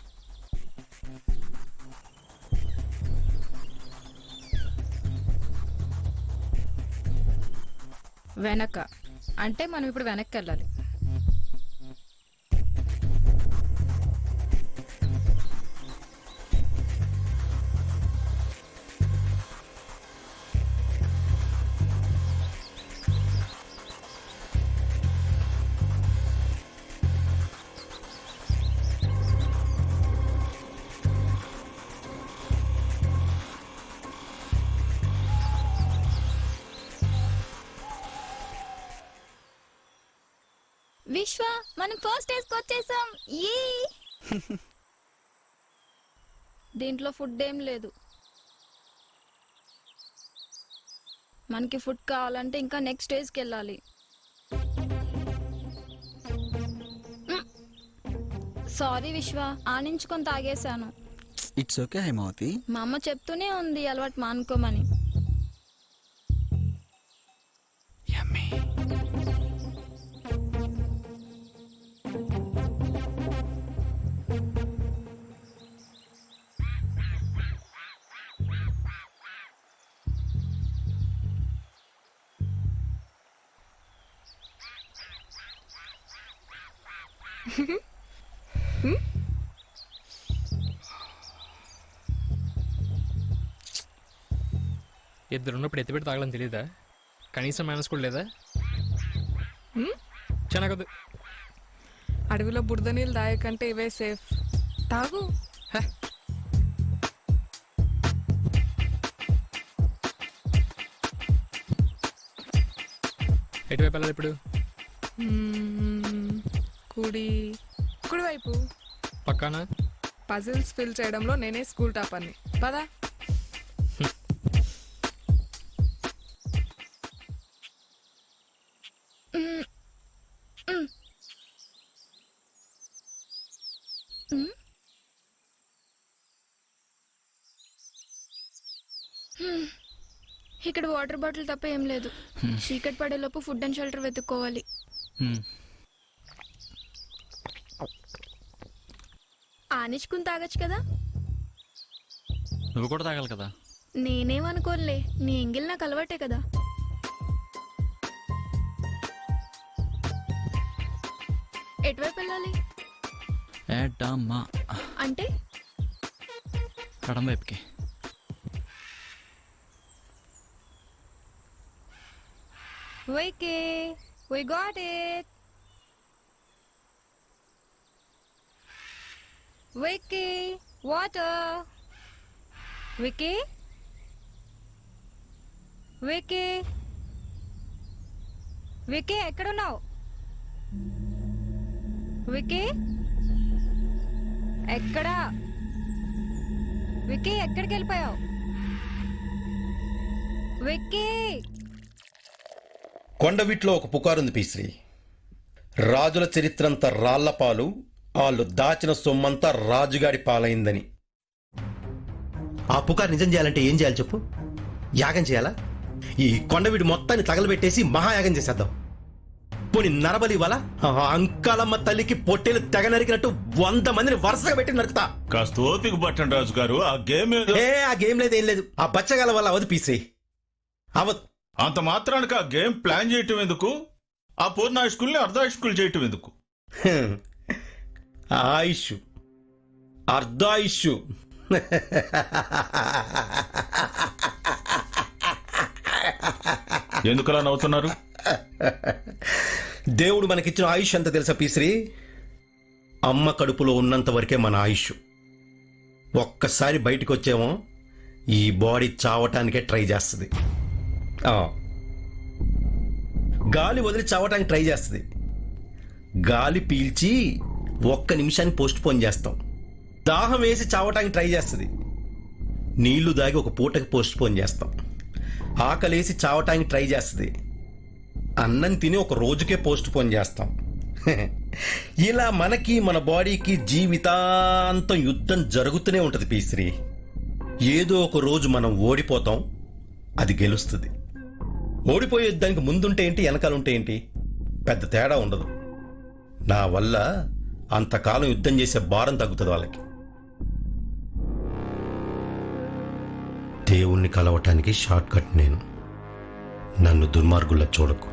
వెనక అంటే మనం ఇప్పుడు వెనక్కి వెళ్ళాలి. విశ్వ, మనం ఫస్ట్ డేస్కి వచ్చేసాం. దీంట్లో ఫుడ్ ఏం లేదు. మనకి ఫుడ్ కావాలంటే ఇంకా నెక్స్ట్ డేస్కి వెళ్ళాలి. సారీ విశ్వ, ఆనించుకొని తాగేశాను. It's okay Hemavathi. మా అమ్మ చెప్తూనే ఉంది అలవాటు మానుకోమని. ఇద్దరున్నప్పుడు ఎత్తిపెట్టి తాగలని తెలియదా? కనీసం మేనస్ కూడా లేదా? చెనగదు. అడవిలో బురద నీళ్ళు తాగకంటే ఇవే సేఫ్. తాగు. ఎటువైపు వెళ్ళాలి ఇప్పుడు? కుడివైపు. పక్కానా? పజిల్స్ ఫిల్ చేయడంలో నేనే స్కూల్ టాపర్ని. పదా. ఇక్కడ వాటర్ బాటిల్ తప్ప ఏం లేదు. చీకటి పడేలోపు ఫుడ్ అండ్ షెల్టర్ వెతుక్కోవాలి. ఆనిచ్చుకుని తాగొచ్చు కదా. నువ్వు కూడా తాగాలి కదా. నేనేమనుకోనులే, నీ ఎంగిల్ నాకు అలవాటే కదా. ఎటువైపు వెళ్ళాలి అంటే? కడం వైపుకి. Vicky, we got it. Vicky, water. Vicky? Vicky? Vicky, ఎక్కడున్నావు? వికీ ఎక్కడా? వికీ ఎక్కడికి వెళ్ళిపోయావు? వికీ! కొండవీట్లో ఒక పుకారుంది పీశ్రీ. రాజుల చరిత్రంతా రాళ్లపాలు, వాళ్ళు దాచిన సొమ్మంతా రాజుగాడి పాలైందని. ఆ పుకారు నిజం చేయాలంటే ఏం చేయాలి చెప్పు? యాగం చేయాలా? ఈ కొండవీడు మొత్తాన్ని తగలబెట్టేసి మహాయాగం చేసేద్దాం. పోనీ నరబలి ఇవ్వాలా? అంకాలమ్మ తల్లికి పొట్టేలు తెగ నరికినట్టు 100 మందిని వరుసగా పెట్టి నరుకుతా. కాస్త ఓపిక పట్టండి రాజు గారు. ఆ గేమ్ ఆ గేమ్ లేదు, ఏం లేదు. ఆ బచ్చగాల వల్ల అవదు పీశ్రీ, అవదు. అంత మాత్రానికి ఆ గేమ్ ప్లాన్ చేయటం ఎందుకు? ఆ పూర్ణాయుష్కుల్ని అర్ధాయుష్కులు చేయటం ఎందుకు? ఆయుష్ అర్ధాయుష్. ఎందుకలా నవ్వుతున్నారు? దేవుడు మనకిచ్చిన ఆయుష్ ఎంత తెలుసా పీశ్రీ? అమ్మ కడుపులో ఉన్నంత వరకే మన ఆయుష్. ఒక్కసారి బయటకు వచ్చేమో ఈ బాడీ చావటానికే ట్రై చేస్తుంది. గాలి వదిలి చావటానికి ట్రై చేస్తుంది. గాలి పీల్చి 1 నిమిషాన్ని పోస్ట్ పోన్ చేస్తాం. దాహం వేసి చావటానికి ట్రై చేస్తుంది. నీళ్లు దాగి 1 పూటకి పోస్ట్ పోన్ చేస్తాం. ఆకలేసి చావటానికి ట్రై చేస్తుంది. అన్నం తిని 1 రోజుకే పోస్ట్ పోన్ చేస్తాం. ఇలా మనకి మన బాడీకి జీవితాంతం యుద్ధం జరుగుతూనే ఉంటుంది పీశ్రీ. ఏదో ఒక రోజు మనం ఓడిపోతాం, అది గెలుస్తుంది. ఓడిపోయే యుద్ధానికి ముందుంటే ఏంటి, వెనకాలంటే ఏంటి, పెద్ద తేడా ఉండదు. నా వల్ల అంతకాలం యుద్ధం చేసే భారం తగ్గుతుంది వాళ్ళకి. దేవుణ్ణి కలవటానికి షార్ట్ కట్ నేను. నన్ను దుర్మార్గుల్లో చూడకు.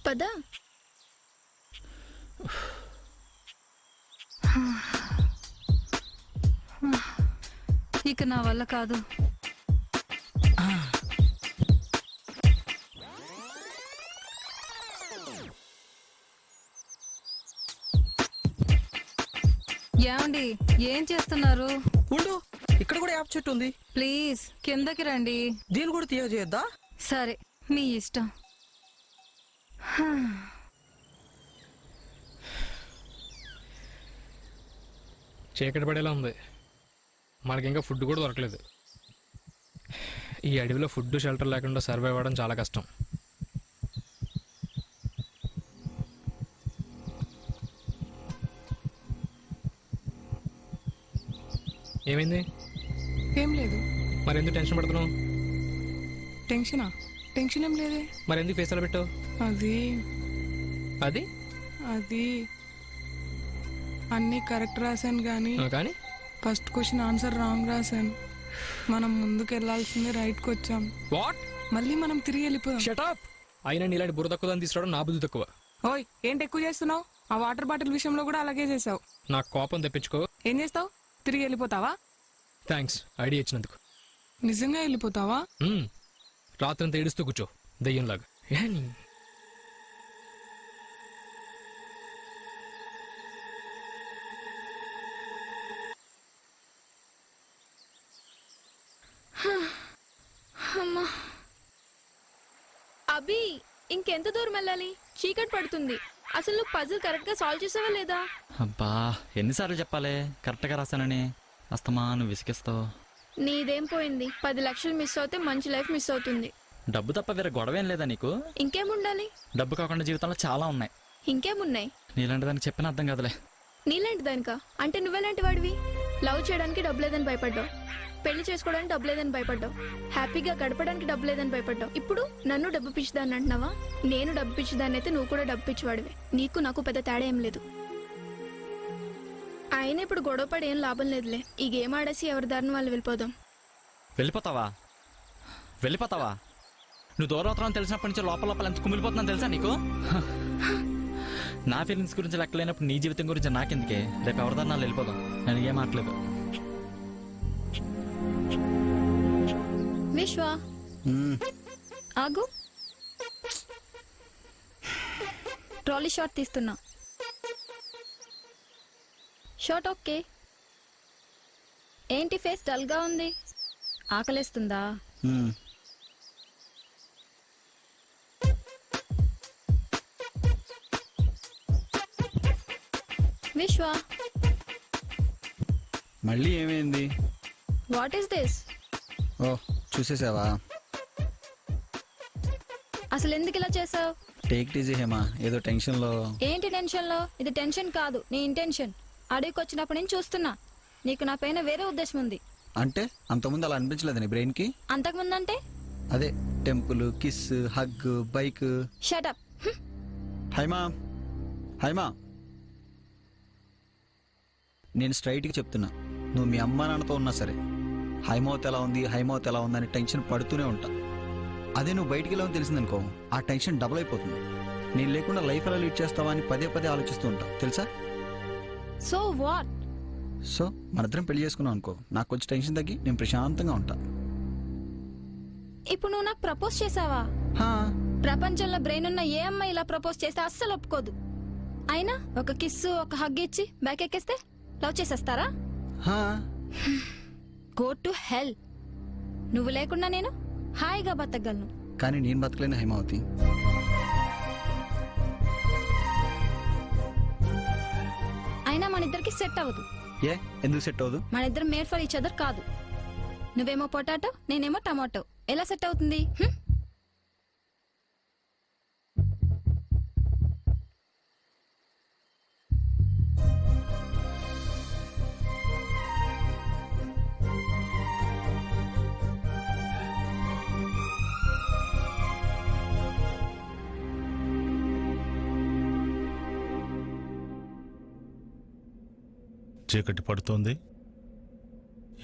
పదా ఇక నా వల్ల కాదు. ఏమండి ఏం చేస్తున్నారు? ఉండు, ఇక్కడ కూడా యాప్ చెట్టు ఉంది. ప్లీజ్ కిందకి రండి. దీన్ని కూడా తీయజేయద్దా? సరే మీ ఇష్టం. చీకటి పడేలా ఉంది. మనకి ఇంకా ఫుడ్ కూడా దొరకలేదు. ఈ అడవిలో ఫుడ్ షెల్టర్ లేకుండా సర్వైవ్ అవ్వడం చాలా కష్టం. ఏమైంది? ఏం లేదు. మరి ఎందుకు టెన్షన్ పడుతున్నావు? టెన్షనా? టెన్షన్ ఏం లేదే. మరి ఎందుకు ఫేస్ అలా పెట్టావు? అది అది అది అన్నీ కరెక్ట్ రాశాను కానీ కానీ ఫస్ట్ క్వశ్చన్ ఆన్సర్ రాంగ్ రాశాను. మనం ముందుకు వెళ్ళాల్సిందే రైట్కి వచ్చాం. వాట్? మళ్ళీ మనం తిరిగి వెళ్ళిపోయాం. Shut up. అయినా నీలాంటి బుర్ర తక్కువ దాన్ని తీసుకురావడం నా బుద్ధి తక్కువ. ఓయ్ ఏంటి ఎక్కువ చేస్తున్నావు? ఆ వాటర్ బాటిల్ విషయంలో కూడా అలాగే చేసావు. నాకు కోపం తెప్పించుకో. ఏం చేస్తావు? తిరిగి వెళ్ళిపోతావా? థ్యాంక్స్ ఐడియా ఇచ్చినందుకు. నిజంగా వెళ్ళిపోతావా? రాత్రంతా ఏడుస్తూ కూర్చో దయ్యంలాగా. అమ్మా అభి, ఇంకెంత దూరం వెళ్ళాలి? చీకటి పడుతుంది. అసలు నువ్వు పజిల్ కరెక్ట్ గా సాల్వ్ చేసావా లేదా? అబ్బా ఎన్నిసార్లు చెప్పాలి కరెక్ట్గా రాశానని? అస్తమా నువ్వు విసిగిస్తావు. నీదేం పోయింది? 10 లక్షలు మిస్ అవుతే మంచి లైఫ్ మిస్ అవుతుంది. డబ్బు తప్ప వేరే గొడవ ఏం లేదా నీకు? ఇంకేముండాలి? డబ్బు కాకుండా జీవితంలో చాలా ఉన్నాయి. ఇంకేమున్నాయి? నీలాంటి దానికి చెప్పిన అర్థం కాదులే. నీలాంటి దానికా? అంటే నువ్వెలాంటి వాడివి? లవ్ చేయడానికి డబ్బు లేదని భయపడ్డావు, పెళ్లి చేసుకోవడానికి డబ్బు లేదని భయపడ్డావు, హ్యాపీగా గడపడానికి డబ్బు లేదని భయపడ్డావు. ఇప్పుడు నన్ను డబ్బు పిచ్చిదాన్ని అంటున్నావా? నేను డబ్బు పిచ్చిదాన్ని అయితే నువ్వు కూడా డబ్బు పిచ్చివాడివే. నీకు నాకు పెద్ద తేడా ఏం లేదు. అయినా ఇప్పుడు గొడవపడి ఏం లాభం లేదులే. ఈ గేమ్ ఆడేసి ఎవరి దారిని వాళ్ళు వెళ్ళిపోదాం. వెళ్ళిపోతావా? వెళ్ళిపోతావా? నువ్వు దూరం అవుతావని తెలిసినప్పటి నుంచి లోపల లోపల ఎంత కుమిలిపోతున్నాను తెలుసా నీకు? నా ఫీలింగ్స్ గురించి లెక్కలేనప్పుడు నీ జీవితం గురించి నాకెందుకే? రేపు ఎవరిదాన్ని వాళ్ళు వెళ్ళిపోదాం. నేను ఏం మాట్లేదు. విశ్వ ఆగు, ట్రాలీ షాట్ తీస్తున్నా. Shot okay. ఏంటి ఫేస్ డల్ గా ఉంది? ఆకలేస్తుందా? విశ్వ మళ్ళీ ఏమైంది? What is this? ఓ చూసేసావా? అసలు ఎందుకు ఇలా చేసావు? టేక్ ఇట్ ఈజీ హేమా, ఏదో టెన్షన్లో. ఏంటి టెన్షన్ లో? ఇది టెన్షన్ కాదు, నీ ఇంటెన్షన్. అడవికి వచ్చినప్పటి నుంచి చూస్తున్నా, నీకు నా పైన వేరే ఉద్దేశం ఉంది. అంటే అంతకుముందు అలా అనిపించలేదు నీ బ్రెయిన్కి? అంతకుముందంటే అదే temple, kiss, hug, bike. Shut up. Haima Haima, నేను స్ట్రైట్గా చెప్తున్నా, నువ్వు మీ అమ్మ నాన్నతో ఉన్నా సరే హైమౌత్ ఎలా ఉంది, హైమౌత్ ఎలా ఉందని టెన్షన్ పడుతూనే ఉంటా. అదే నువ్వు బయటికి వెళ్ళావని తెలిసిందనుకో, ఆ టెన్షన్ డబుల్ అయిపోతుంది. నేను లేకుండా లైఫ్ ఎలా లీడ్ చేస్తావా అని పదే పదే ఆలోచిస్తూ ఉంటా తెలుసా? So what? సో మనిద్దరం పెళ్లి చేసుకున్నాం అనుకో, నాకు కొంచెం టెన్షన్ తగ్గి నేను ప్రశాంతంగా ఉంటా. ఇప్పుడు నువ్వు నాకు ప్రపోజ్ చేసావా? ప్రపంచంలో బ్రెయిన్ ఉన్న ఏ అమ్మాయి ఇలా ప్రపోజ్ చేస్తే అస్సలు ఒప్పుకోదు. అయినా ఒక కిస్సు, ఒక హగ్ ఇచ్చి బ్యాక్ ఎక్కేస్తే లవ్ చేసేస్తారా? Go to hell. నువ్వు లేకుండా నేను హాయిగా బతకగలను. కానీ నేను బతకలేను హైమావతి. అయినా మన ఇద్దరికి సెట్ అవ్వదు. ఏ ఎందుకు సెట్ అవ్వదు? మన ఇద్దరం మేడ్ ఫర్ ఈచ్ అదర్ కాదు. నువ్వేమో పొటాటో, నేనేమో టమాటో. ఎలా సెట్ అవుతుంది? చీకటి పడుతోంది.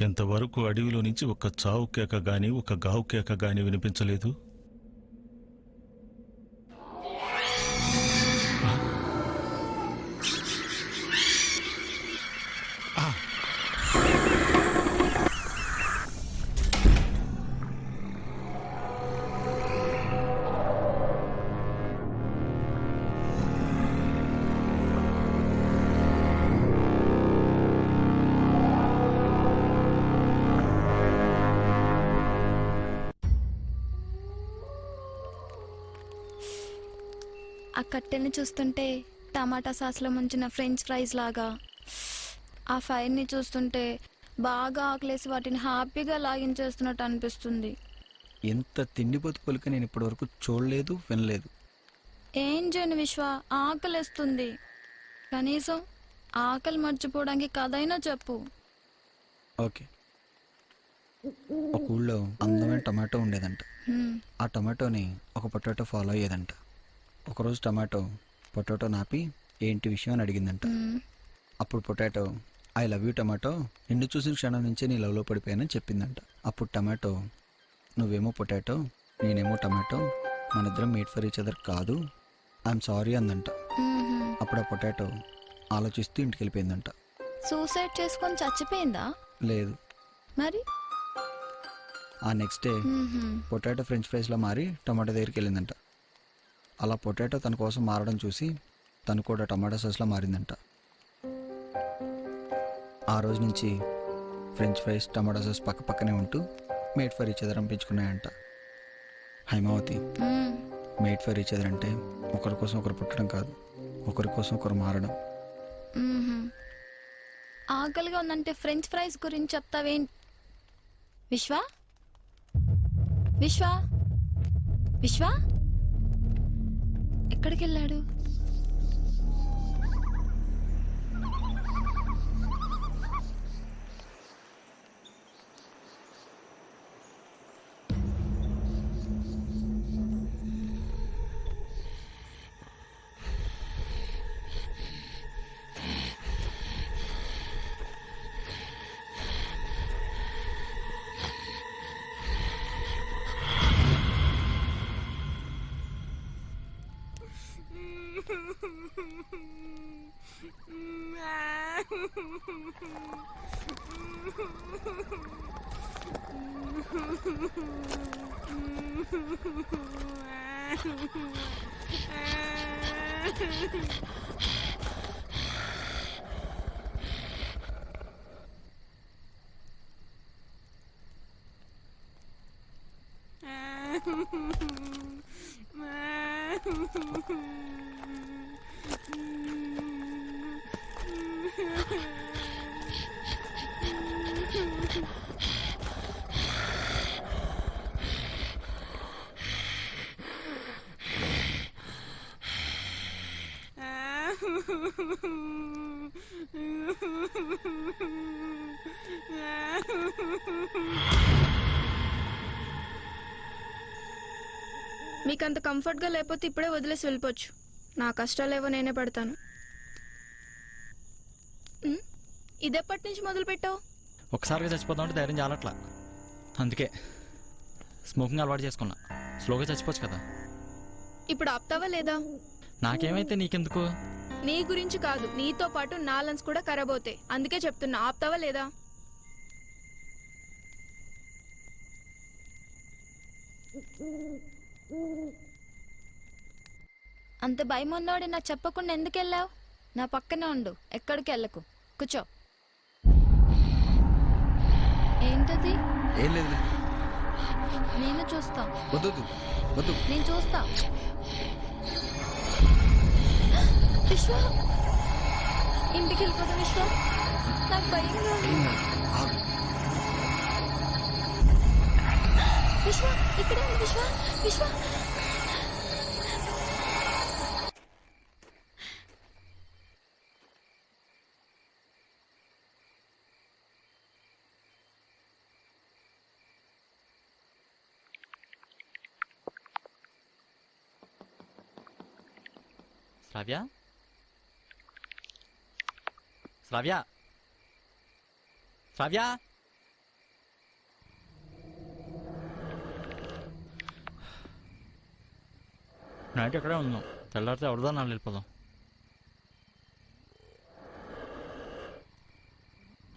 ఎంతవరకు అడవిలో నుంచి ఒక చావు కేక గాని ఒక గావు కేక గాని వినిపించలేదు. ఆ కట్టెల్ని చూస్తుంటే టమాటా సాస్లో ముంచిన ఫ్రెంచ్ ఫ్రైస్ లాగా, ఆ ఫైర్ని చూస్తుంటే బాగా ఆకలేసి వాటిని హ్యాపీగా లాగించేస్తున్నట్టు అనిపిస్తుంది. ఎంత తిండిపోతు పొలిక నేను ఇప్పటివరకు చూడలేదు, వినలేదు. ఏం చేయను విశ్వ, ఆకలేస్తుంది. కనీసం ఆకలి మర్చిపోవడానికి కథైనా చెప్పు. ఓకే. ఒక ఊళ్ళో అందమైన టమాటో ఉండేదంట. హ్మ్. ఆ టమాటోని ఒక పొటాటో ఫాలో అయ్యేదంట. ఒకరోజు టమాటో పొటాటో నాపి ఏంటి విషయం అని అడిగిందంట. హ్మ్. అప్పుడు potato I love you tomato, నిన్ను చూసిన క్షణం నుంచే నీ లవ్లో పడిపోయానని చెప్పిందంట. అప్పుడు టమాటో నువ్వేమో పొటాటో నేనేమో టమాటో, మనిద్దరం మేడ్ ఫర్ ఈచ్ అదర్ కాదు, ఐఎమ్ సారీ అందంట. మ్మ్హ్మ్. అప్పుడు ఆ పొటాటో ఆలోచిస్తూ ఇంటికి వెళ్ళిపోయిందంట. సూసైడ్ చేసుకొని చచ్చిపోయిందా? లేదు. మరి ఆ నెక్స్ట్ డే మ్మ్హ్మ్. పొటాటో ఫ్రెంచ్ ఫ్రైస్లో మారి టమాటో దగ్గరికి వెళ్ళిందంట. అలా పొటాటో తన కోసం మారడం చూసి తను కూడా టమాటో సాస్లో మారిందంట. ఆ రోజు నుంచి ఫ్రెంచ్ ఫ్రైస్ టమాటో సాస్ పక్క పక్కనే ఉంటూ మేడ్ ఫర్ ఈచ్ అదర్ అనిపించుకున్నాయంట. హైమావతి, మ్మ్. మేడ్ ఫర్ ఈచ్ అదర్ అంటే ఒకరి కోసం ఒకరు పుట్టడం కాదు, ఒకరి కోసం ఒకరు మారడం. మ్మ్హ్మ్. ఆకలిగా ఉందంటే ఫ్రెంచ్ ఫ్రైస్ గురించి చెప్తావేం? విశ్వ విశ్వ విశ్వ ఎక్కడికి వెళ్ళాడు? మీకు అంత కంఫర్ట్గా లేకపోతే ఇప్పుడే వదిలేసి వెళ్ళిపోవచ్చు. నా కష్టాలేవో నేనే పడతాను. ఇదెప్పటి నుంచి మొదలు పెట్టావు? ఒకసారిగా చచ్చిపోతామంటే ధైర్యం చాలట్లా, అందుకే స్మోకింగ్ అలవాటు చేసుకున్నా. స్లోగా చచ్చిపోవచ్చు కదా. ఇప్పుడు ఆపుతావా లేదా? నాకేమైతే నీకెందుకు? నీ గురించి కాదు, నీతో పాటు నా లంగ్స్ కూడా ఖరాబ్ అవుతాయి. అందుకే చెప్తున్నా, ఆపుతావా లేదా? అంత భయం ఉన్నవాడు నాకు చెప్పకుండా ఎందుకు వెళ్ళావు? నా పక్కనే ఉండు, ఎక్కడికి వెళ్ళకు. కూర్చో. ఏంటది? ఏం లేదు. నేను చూస్తా. వద్దు వద్దు, నేను చూస్తా. విశ్వ, ఇంటికి వెళ్ళిపోతా విశ్వ, నాకు భయంగా ఉంది. విశ్వ, ఇక్కడే ఉంది విశ్వ. విశ్వ, శ్రావ్య, శ్రావ్య, శ్రావ్య, నైట్ ఎక్కడే ఉందాం, తెల్లారితే ఎవరిదో నాలుగు వెళ్ళిపోదాం.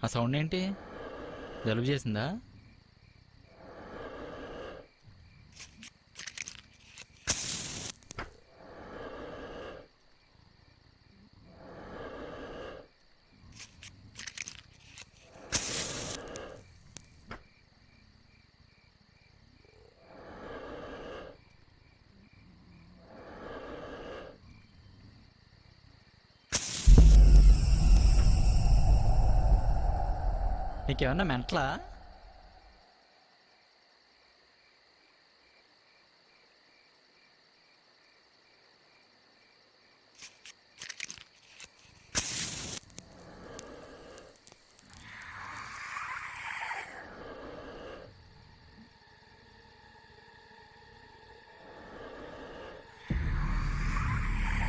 ఆ సౌండ్ ఏంటి? జలుబు చేసిందా? నీకేమన్నా మెంటలా?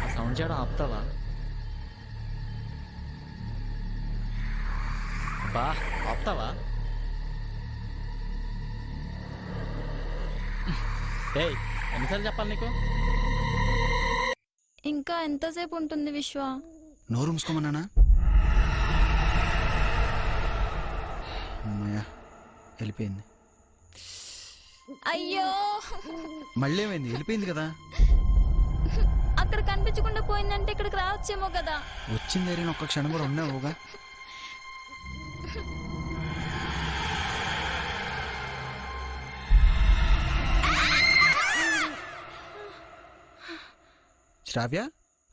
ఆ సౌండ్ చేయడం ఆపుతావా? బా ఆపుతావా? ఏయ్, ఎన్నిసార్లు చెప్పాలి నీకు? ఇంకా ఎంతసేపు ఉంటుంది విశ్వ? నోరు మూసుకోమన్నానా? అమ్మయ్యా, వెళ్ళిపోయింది. అయ్యో, మళ్ళీ ఏమైంది? వెళ్ళిపోయింది కదా. అక్కడ కనిపించకుండా పోయిందంటే ఇక్కడికి రావచ్చేమో కదా. వచ్చింది ధైర్యం ఒక్క క్షణం కూడా ఉన్నావుగా. శ్రావ్య,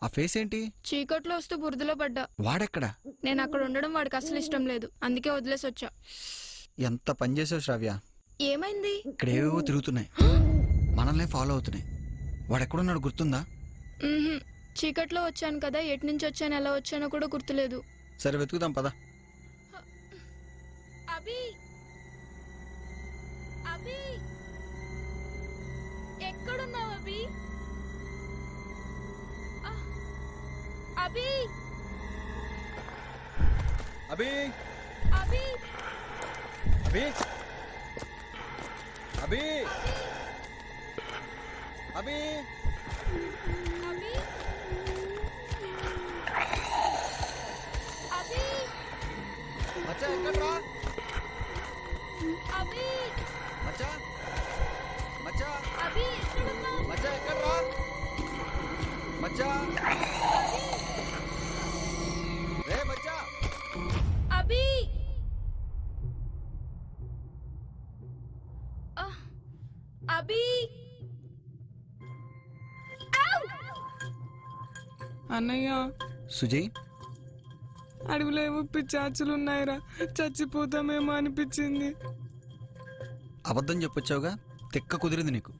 ఆ ఫేస్ ఏంటి? చీకట్లో వస్తూ బురదలో పడ్డా. వాడెక్కడా? నేను అక్కడ ఉండడం వాడికి అసలు ఇష్టం లేదు, అందుకే వదిలేసి వచ్చా. ఎంత పని చేసావు శ్రావ్య. ఏమైంది? ఇక్కడ ఏవేవో తిరుగుతున్నాయి, మనల్ని ఫాలో అవుతున్నాయి. వాడెక్కడున్నాడు గుర్తుందా? మ్మ్హ్మ్. చీకట్లో వచ్చాను కదా, ఎటు నుంచి వచ్చాను, ఎలా వచ్చానో కూడా గుర్తులేదు. సరే వెతుకుదాం పద. అభి, అభి, ఎక్కడున్నావు అభి? అభి, అభి, అభి, అభి, అభి, అభి, అభి, అభి, మచ్చా ఎక్కడ్రా? అభి, మచ్చా, మచ్చా, అభి, ఎక్కడున్నావు? మచ్చా ఎక్కడ్రా? మచ్చా, రే మచ్చా. అభి, అభి. అన్నయ్య, సుజయ్, అడవిలో ఏవో పిచ్చాచులు ఉన్నాయిరా, చచ్చిపోతామేమో అనిపించింది. అబద్ధం చెప్పొచ్చావుగా, తిక్క కుదిరింది నీకు.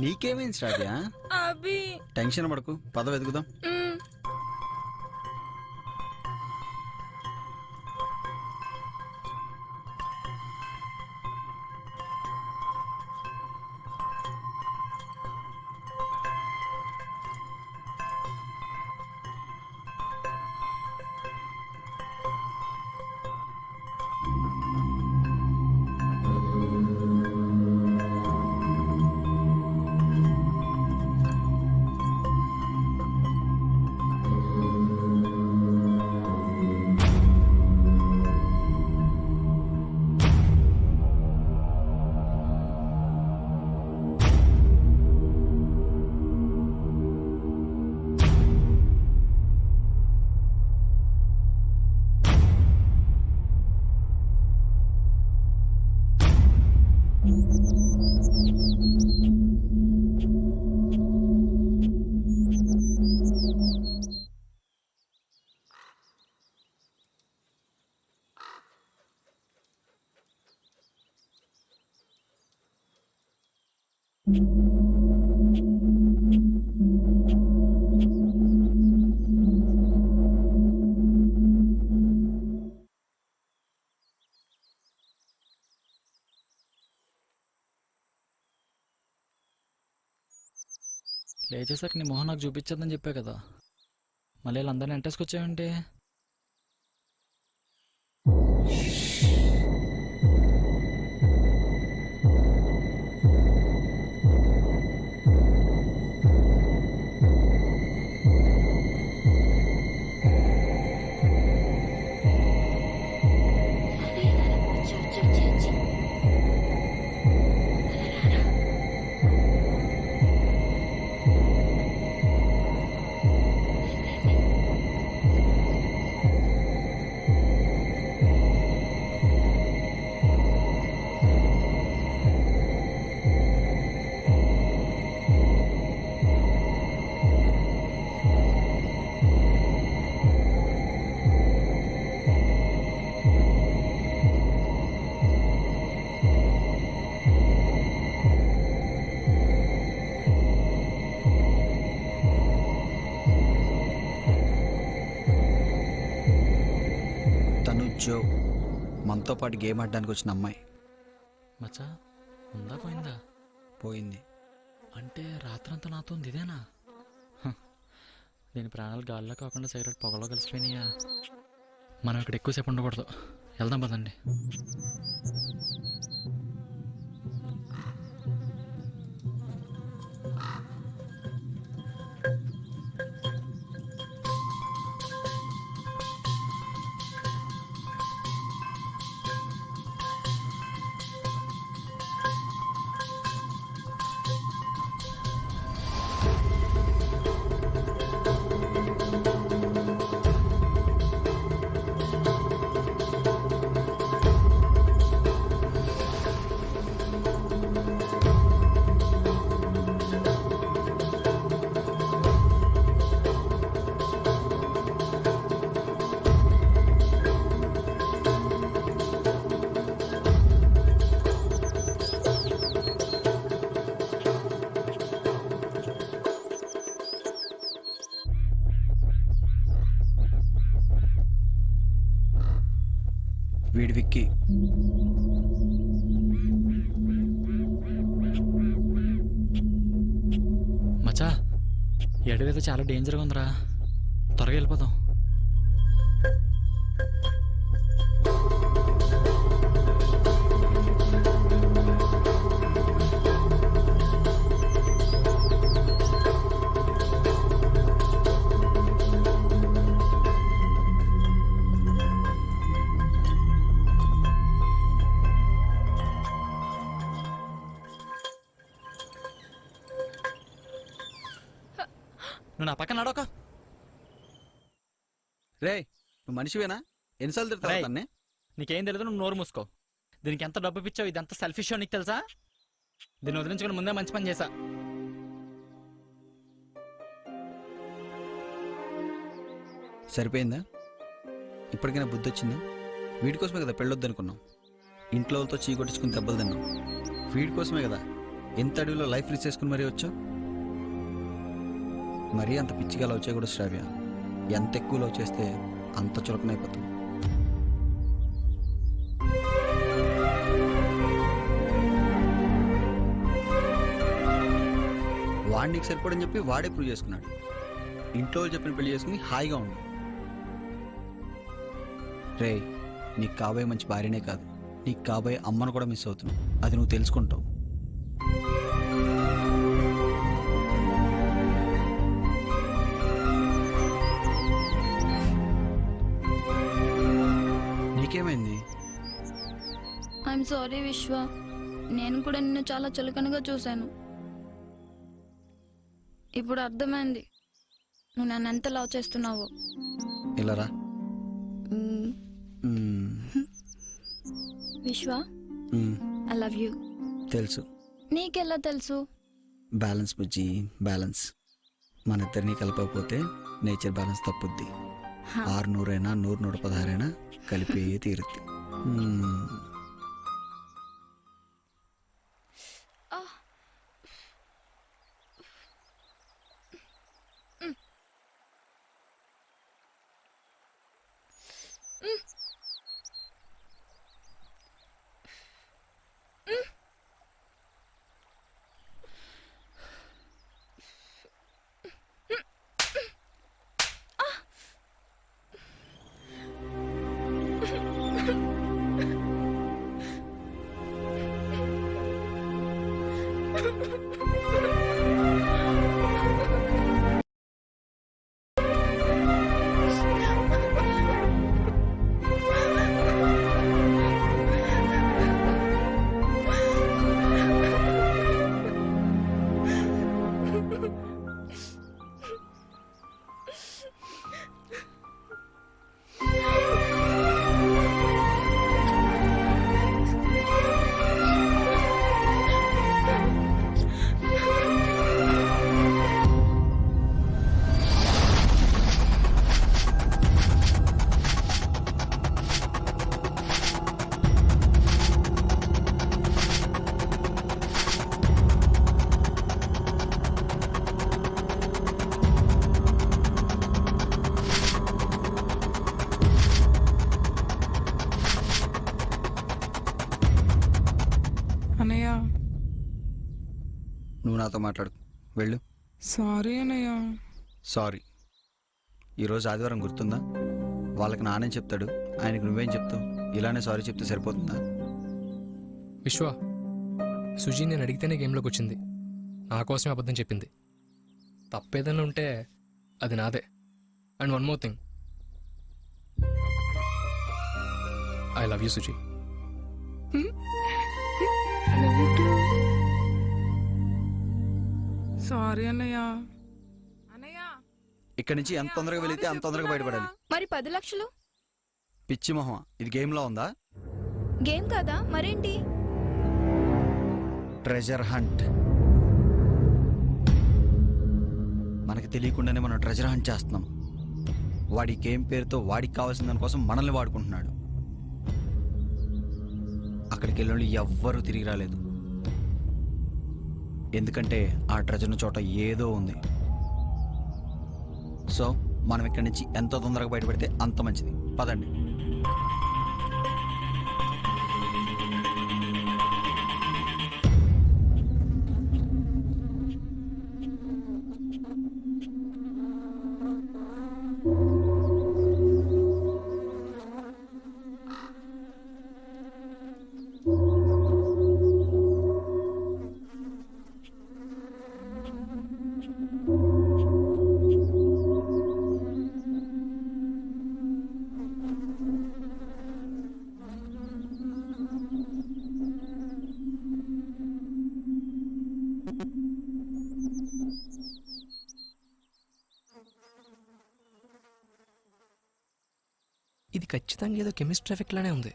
నీకేమైంది శ్రావ్య? అభి, టెన్షన్ పడకు, పద వెతుకుదాం. లేచేసరికి నీ మొహం నాకు చూపించద్దని చెప్పా కదా, మళ్ళీ వీళ్ళందరినీ ఎంటేసుకొచ్చావంటే? తను జో మనతో పాటు గేమ్ ఆడడానికి వచ్చిన అమ్మాయి. మచ్చా ఉందా పోయిందా? పోయింది. అంటే రాత్రంతా నాతో ఉంది ఇదేనా? దీని ప్రాణాలు గాల్లో కాకుండా సిగరెట్ పొగలో కలిసిపోయినాయా? మనం ఇక్కడ ఎక్కువసేపు ఉండకూడదు, వెళ్దాం పదండి. వీడి విక్కీ. మచ్చా ఈ అడవి అయితే చాలా డేంజర్గా ఉందిరా, త్వరగా వెళ్ళిపోదాం. నువ్వు నా పక్కన నడవక. రే నువ్వు మనిషివేనా? ఎన్నిసార్లు తిడతావు రేయ్. తన్నే? నీకేం తెలియదు, నువ్వు నోరు మూసుకో. దీనికి ఎంత డబ్బు పిచ్చావు, ఇది ఎంత సెల్ఫిష్ నీకు తెలుసా? దీన్ని వదిలించుకుని ముందే మంచి పని చేశా. సరిపోయిందా? ఇప్పటికైనా బుద్ధి వచ్చిందా? వీడి కోసమే కదా పెళ్ళొద్దు అనుకున్నాం. ఇంట్లో వాళ్ళతో చీకొట్టించుకుని దెబ్బలు తిన్నాం. వీడి కోసమే కదా ఎంత అడవిలో లైఫ్ రిస్క్ చేసుకుని మరీ వచ్చావు. మరీ అంత పిచ్చిగా లవ్ చేయకూడదు శ్రావ్య. ఎంత ఎక్కువ లవ్ చేస్తే అంత చులకనైపోతాం. వాడికి సరిపడని చెప్పి వాడే ప్రూవ్ చేసుకున్నాడు. ఇంట్లో వాళ్ళు చెప్పిన పెళ్లి చేసుకుని హాయిగా ఉండు. రే నీకు కాబోయే మంచి భార్యనే కాదు, నీకు కాబోయే అమ్మను కూడా మిస్ అవుతున్నావు. అది నువ్వు తెలుసుకుంటావు. నీకేమైంది? ఐఎమ్ సారీ విశ్వ, నేను కూడా నిన్ను చాలా చులకనగా చూశాను. ఇప్పుడు అర్థమైంది నువ్వు నన్ను ఎంత లవ్ చేస్తున్నావో. ఇలా రా. విశ్వ ఐ లవ్ యూ. తెలుసు. నీకెలా తెలుసు? బ్యాలెన్స్ బుజ్జి, బ్యాలెన్స్. మన ఇద్దరిని కలపకపోతే నేచర్ బ్యాలెన్స్ తప్పుద్ది. 600 అయినా 100, 116 అయినా కలిపి తీరుద్ది. అన్నయ్య నువ్వు నాతో మాట్లాడు. వెళ్ళు. సారీ అన్నయ్య. సారీ. ఈరోజు ఆదివారం గుర్తుందా? వాళ్ళకి నానేం చెప్తాడు, ఆయనకు నువ్వేం చెప్తావు? ఇలానే సారీ చెప్తే సరిపోతుందా? విశ్వ, సుజీ నేను అడిగితేనే గేమ్లోకి వచ్చింది. నా కోసమే అబద్ధం చెప్పింది. తప్పేదన్నా ఉంటే అది నాదే. And one more thing, I love you Suji. Sorry అన్నయ్య. అన్నయ్య ఇక్కడి నుంచి ఎంత తొందరగా వెళితే అంత తొందరగా బయటపడాలి. మరి 10 లక్షలు? పిచ్చి మొహం, ఇది గేమ్లో ఉందా? గేమ్ కదా, మరేంటి? Treasure hunt. మనకి తెలియకుండానే మనం ట్రెజర్ హంట్ చేస్తున్నాం. వాడి గేమ్ పేరుతో వాడికి కావాల్సిన దానికోసం మనల్ని వాడుకుంటున్నాడు. అక్కడికి వెళ్ళి ఎవ్వరూ తిరిగి రాలేదు. ఎందుకంటే ఆ ట్రెజర్ను చోట ఏదో ఉంది. సో మనం ఇక్కడి నుంచి ఎంత తొందరగా బయటపడితే అంత మంచిది. పదండి. ఇది ఖచ్చితంగా ఏదో కెమిస్ట్రీ ఎఫెక్ట్ లానే ఉంది.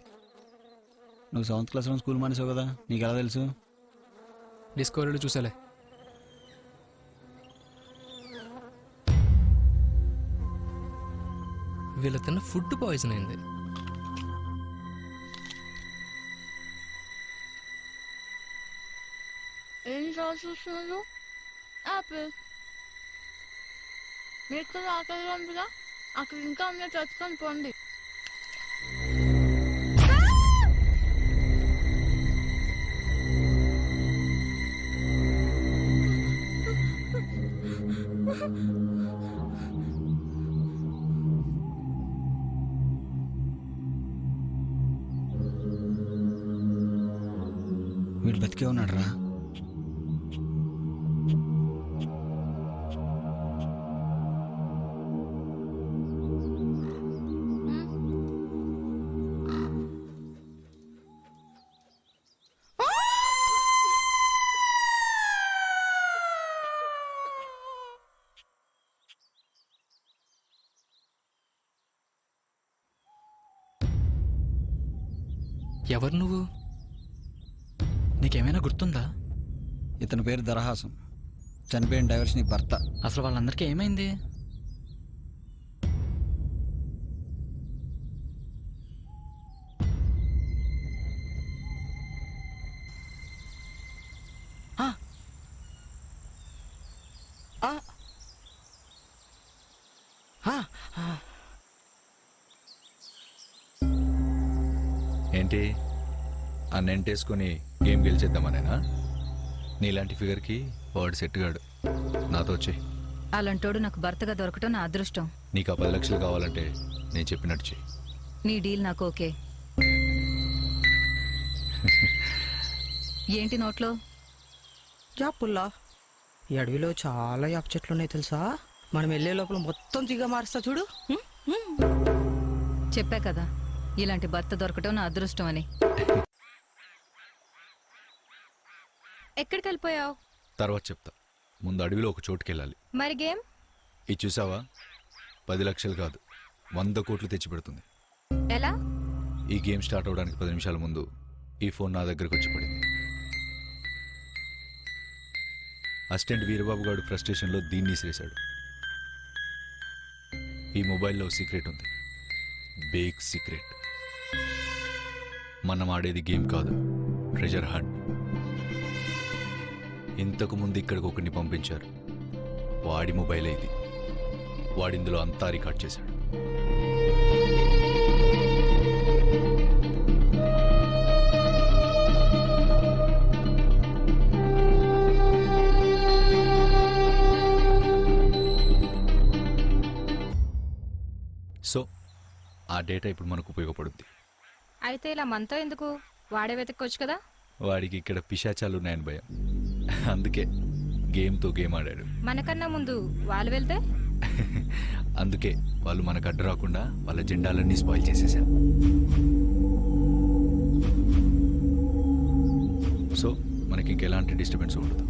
నువ్వు 7th క్లాస్లో స్కూల్ మానేసావు కదా, నీకు ఎలా తెలుసు? డిస్కవరీలో చూసాలే. వీళ్ళ తిన్న ఫుడ్ పాయిజన్ అయింది. ఏం చూస్తున్నారు? యాపిల్. మీకు ఆకలి ఉందిగా, అక్కడ ఇంకా ఉన్నాయి, తెచ్చుకొని పోండి. వీడు బతికే ఉన్నాడు రా. ఎవరు నువ్వు? నీకేమైనా గుర్తుందా? ఇతని పేరు దరహాసం. చనిపోయిన డైవర్స్ నీ భర్త. అసలు వాళ్ళందరికీ ఏమైంది? ఏంటి అన్నెంటేసుకుని గేమ్ గెలిచేద్దామనేనా? నీలాంటి ఫిగర్కి వాడు సెట్గాడు. నాతో వచ్చి అలాంటోడు నాకు భర్తగా దొరకటం నా అదృష్టం. నీకు ఆ 10 లక్షలు కావాలంటే నేను చెప్పినట్టు చెయ్యి. నీ డీల్ నాకు ఓకే. ఏంటి నోట్లో? యాపుల్లా. ఈ అడవిలో చాలా యాప్ చెట్లు ఉన్నాయి తెలుసా? మనం వెళ్ళే లోపల మొత్తం తీగ మారుస్తా చూడు. చెప్పా కదా, ఇలాంటి భర్త దొరకటం నా అదృష్టం అని. ఎక్కడికి వెళ్ళిపోయావు? తర్వాత చెప్తా. ముందు అడవిలో ఒక చోటుకెళ్ళాలి. మరి గేమ్? ఇది చూసావా? 10 లక్షలు కాదు, 100 కోట్లు తెచ్చిపెడుతుంది. ఎలా? ఈ గేమ్ స్టార్ట్ అవడానికి 10 నిమిషాల ముందు ఈ ఫోన్ నా దగ్గరకు వచ్చి పడింది. అసిస్టెంట్ వీరబాబు గారు ఫ్రస్ట్రేషన్లో దీన్ని విసిరేశాడు. ఈ మొబైల్లో సీక్రెట్ ఉంది, బిగ్ సీక్రెట్. మనం ఆడేది గేమ్ కాదు, ట్రెజర్ హంట్. ఇంతకు ముందు ఇక్కడికి ఒకరిని పంపించారు, వాడి మొబైలే ఇది. వాడిందులో అంతా రికార్డ్ చేశాడు. డేటా ఇప్పుడు మనకు ఉపయోగపడుద్ది. అయితే ఇలా మనతో ఎందుకు? వాడే వెతుక్కోవచ్చు కదా. వాడికి ఇక్కడ పిశాచాలు ఉన్నాయని భయం, అందుకే గేమ్తో గేమ్ ఆడాడు. మనకన్నా ముందు వాళ్ళు వెళ్తే అందుకే వాళ్ళు మనకు అడ్డు రాకుండా వాళ్ళ జెండాలన్నీ స్పాయిల్ చేసేసాం. సో మనకి ఇంకెలాంటి డిస్టర్బెన్స్ ఉండదు.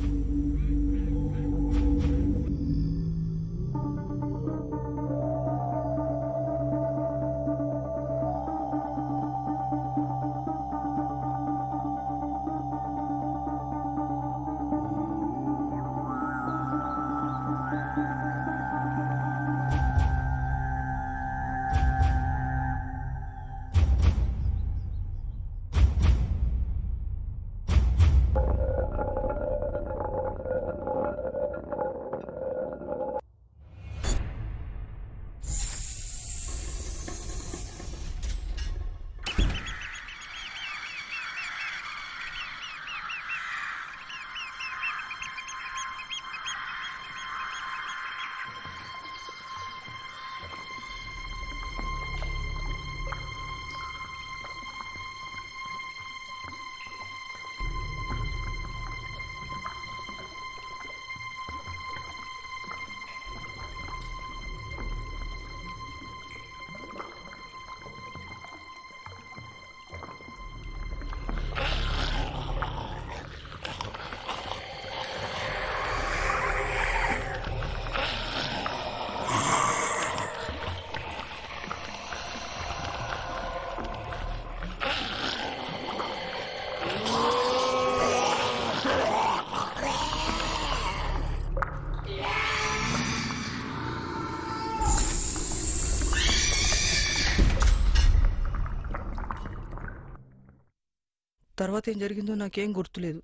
తర్వాత ఏం జరిగిందో నాకేం గుర్తులేదు.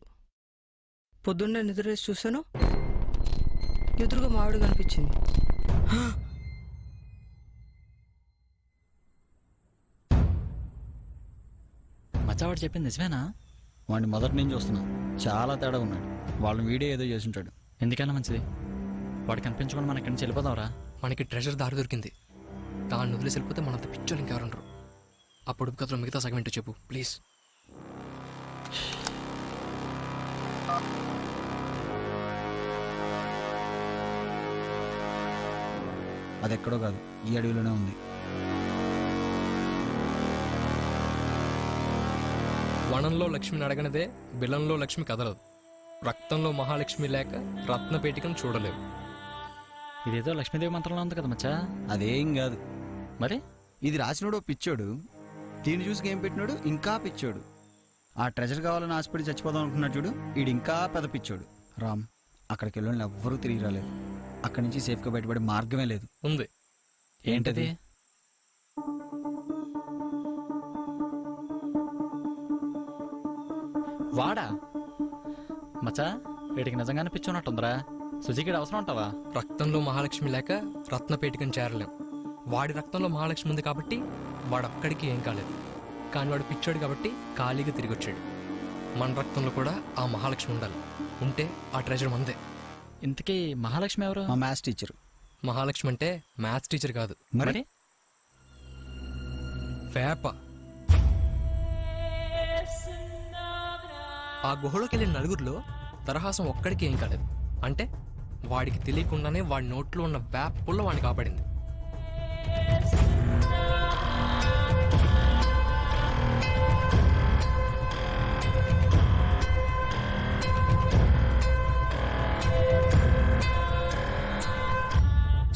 పొద్దున్నే నిద్రేసి చూశాను, ఎదురుగా మావిడ కనిపించింది. మచ్చవాడు చెప్పింది నిజమేనా? వాడిని మొదటి నుంచి చూస్తున్నా, చాలా తేడా ఉన్నాడు. వాళ్ళ వీడియో ఏదో చేసి ఉంటాడు. ఎందుకైనా మంచిది వాడు కనిపించకుండా మనం ఇక్కడి నుంచి వెళ్ళిపోదాంరా. మనకి ట్రెజర్ దారి దొరికింది. దాన్ని వదిలేసి వెళ్ళిపోతే మనంత పిచ్చోళ్ళు ఇంకెవరుండరు. అప్పుడు కథలో మిగతా సగం ఏంటో చెప్పు ప్లీజ్. అది ఎక్కడో కాదు, ఈ అడవిలోనే ఉంది. వనంలో లక్ష్మిని అడగనిదే బిలంలో లక్ష్మి కదలదు. రక్తంలో మహాలక్ష్మి లేక రత్నపేటికను చూడలేవు. ఇదేదో లక్ష్మీదేవి మంత్రంలో ఉంది కదా మచ్చా. అదేం కాదు. మరి ఇది రాసినోడు పిచ్చోడు, దీన్ని చూసి గేమ్ పెట్టినోడు ఇంకా పిచ్చోడు. ఆ ట్రెజర్ కావాలని ఆశపడి చచ్చిపోదాం అనుకున్నాడు చూడు, ఈడు ఇంకా పెద్ద పిచ్చోడు. రామ్, అక్కడికి వెళ్ళిన ఎవ్వరూ తిరిగి రాలేదు. అక్కడి నుంచి సేఫ్గా బయటపడే మార్గమే లేదు. ఉంది. ఏంటది? వాడా మచ్చా, వీటికి నిజంగానే పిచ్చోన్నట్టుందిరా. సుజీకిడి అవసరం ఉంటావా? రక్తంలో మహాలక్ష్మి లేక రత్నపేటికను చేరలేం. వాడి రక్తంలో మహాలక్ష్మి ఉంది కాబట్టి వాడు అక్కడికి ఏం కాలేదు. కానీ వాడు పిచ్చాడు కాబట్టి ఖాళీగా తిరిగి వచ్చాడు. మన రక్తంలో కూడా ఆ మహాలక్ష్మి ఉండాలి. ఉంటే ఆ ట్రెజర్ మందే. ఇంతకీ మహాలక్ష్మి ఎవరు? మా మ్యాథ్స్ టీచర్. మహాలక్ష్మి అంటే మ్యాథ్స్ టీచర్ కాదు, మరి వేప. ఆ గుహలోకి వెళ్ళిన నలుగురిలో తరహాసం ఒక్కడికి ఏం కాలేదు. అంటే వాడికి తెలియకుండానే వాడి నోట్లో ఉన్న వేప పుల్ల వాడిని కాపాడింది.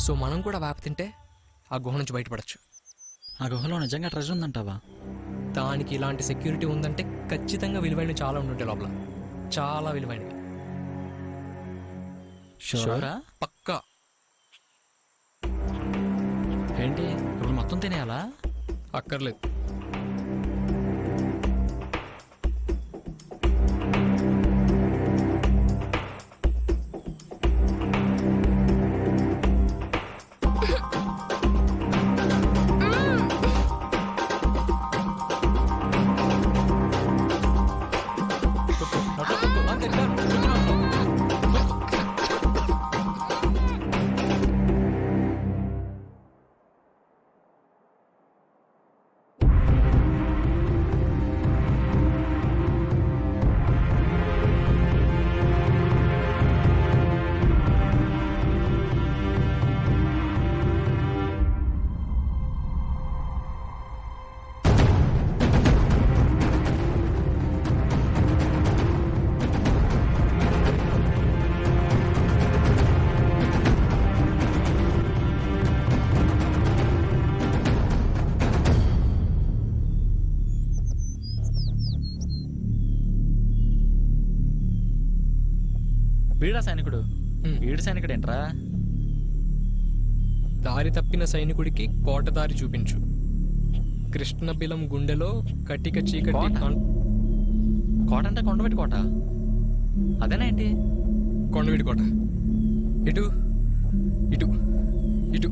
సో మనం కూడా వేప తింటే ఆ గుహ నుంచి బయటపడచ్చు. ఆ గుహలో నిజంగా ట్రెజర్ ఉందంటావా? దానికి ఇలాంటి సెక్యూరిటీ ఉందంటే ఖచ్చితంగా విలువైనవి చాలా ఉండుంటాయి లోపల, చాలా విలువైనవి. షూరా? పక్కా. ఏంటి ఇప్పుడు మొత్తం తినేయాలా? అక్కర్లేదు. వీడా సైనికుడు? వీడు సైనికుడు ఏంట్రా? దారి తప్పిన సైనికుడికి కోట దారి చూపించు. కృష్ణబిలం గుండెలో కటిక చీకటి కోట? కోట అంటే కొండమిటి కోట అదేనా ఏంటి? కొండవీడి కోట. ఇటు ఇటు ఇటు.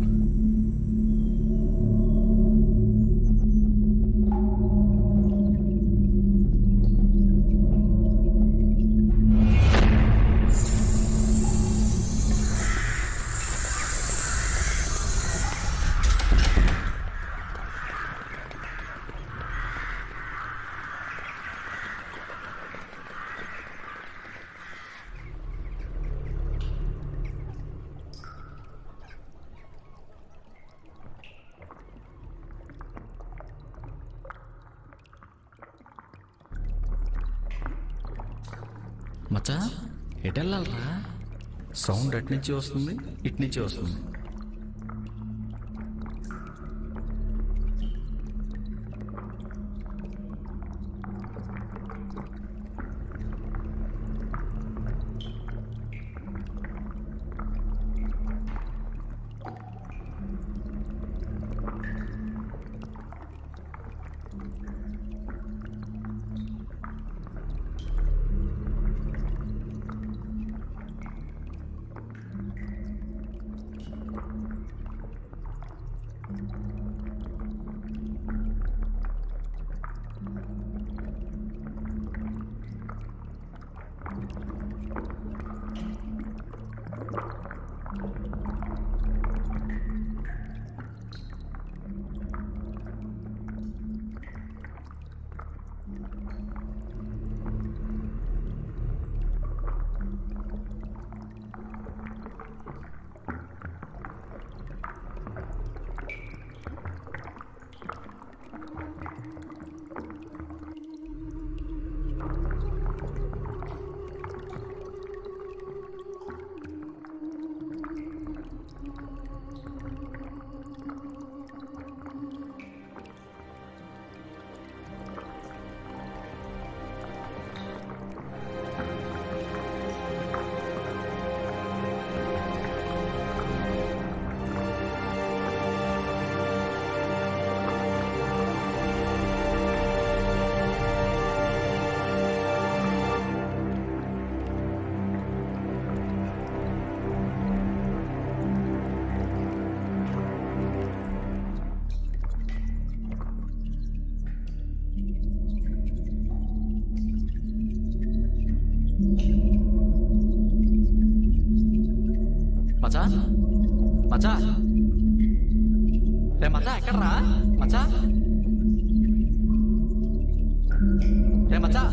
మచ్చా ఎటు వెళ్ళాలరా? సౌండ్ అటు నుంచి వస్తుంది, ఇటు నుంచి వస్తుంది. మచ్చా మచ్చా రే మచ్చా ఎక్కడ్రా మచ్చా? రే మచ్చా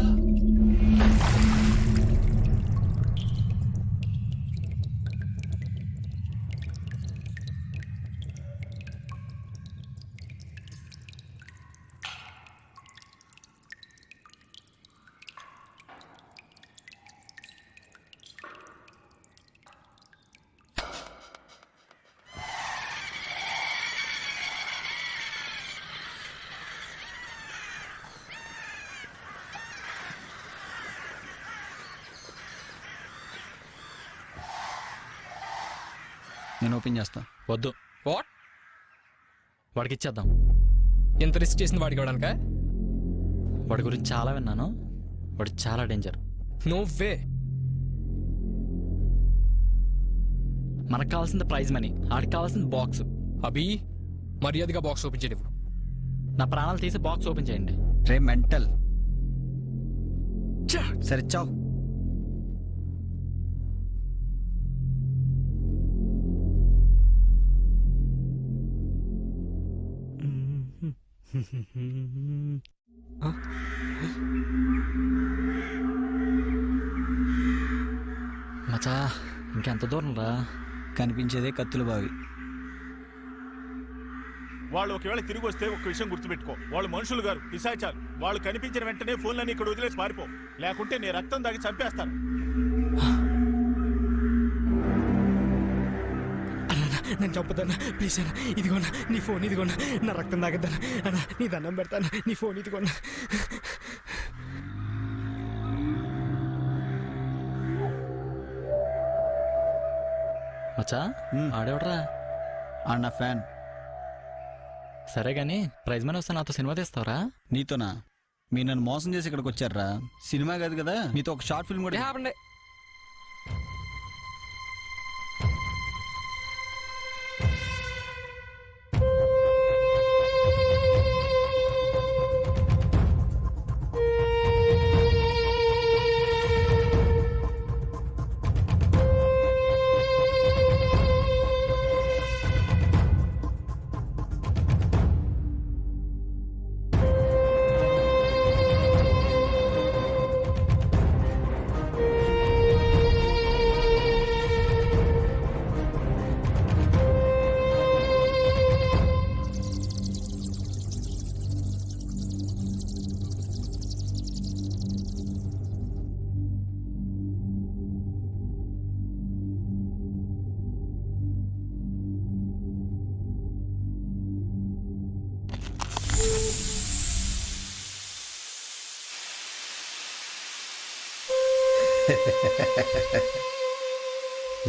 నేను ఓపెన్ చేస్తా. వద్దు. వాట్? వాడికి ఇచ్చేద్దాం. ఎంత రిస్క్ చేసింది వాడికి ఇవ్వడానిక? వాడి గురించి చాలా విన్నాను. వాడు చాలా డేంజర్. No way. మనకు కావాల్సింది ప్రైజ్ మనీ, ఆడికి కావాల్సింది బాక్స్. అభి మర్యాదగా బాక్స్ ఓపెన్ చేయవు. నా ప్రాణాలు తీసి బాక్స్ ఓపెన్ చేయండి. రే మెంటల్. సరే చావు. మచా ఇంకెంత దూరం రా? కనిపించేదే కత్తుల బావి. వాళ్ళు ఒకవేళ తిరిగి వస్తే ఒక విషయం గుర్తుపెట్టుకో, వాళ్ళు మనుషులు గారు, పిశాచాలు. వాళ్ళు కనిపించిన వెంటనే ఫోన్లన్నీ ఇక్కడ వదిలేసి పారిపో, లేకుంటే నీ రక్తం దాగి చంపేస్తాను. నేను చంపుతాను ప్లీజ్ అన్న. ఇదిగోనా నీ ఫోన్, ఇదిగోనా నా రక్తం తాగద్దాను అన్న, నీ దండం పెడతాను, నీ ఫోన్ ఇదిగోనా. మచ్చా ఆడేవడరా? ఆ నా ఫ్యాన్. సరే గాని ప్రైజ్ మనీ వస్తే నాతో సినిమా తీస్తావరా? నీతోనా? మీరు నన్ను మోసం చేసి ఇక్కడికి వచ్చారా? సినిమా కాదు కదా, మీతో ఒక షార్ట్ ఫిల్మ్ కూడా. ఆపండి.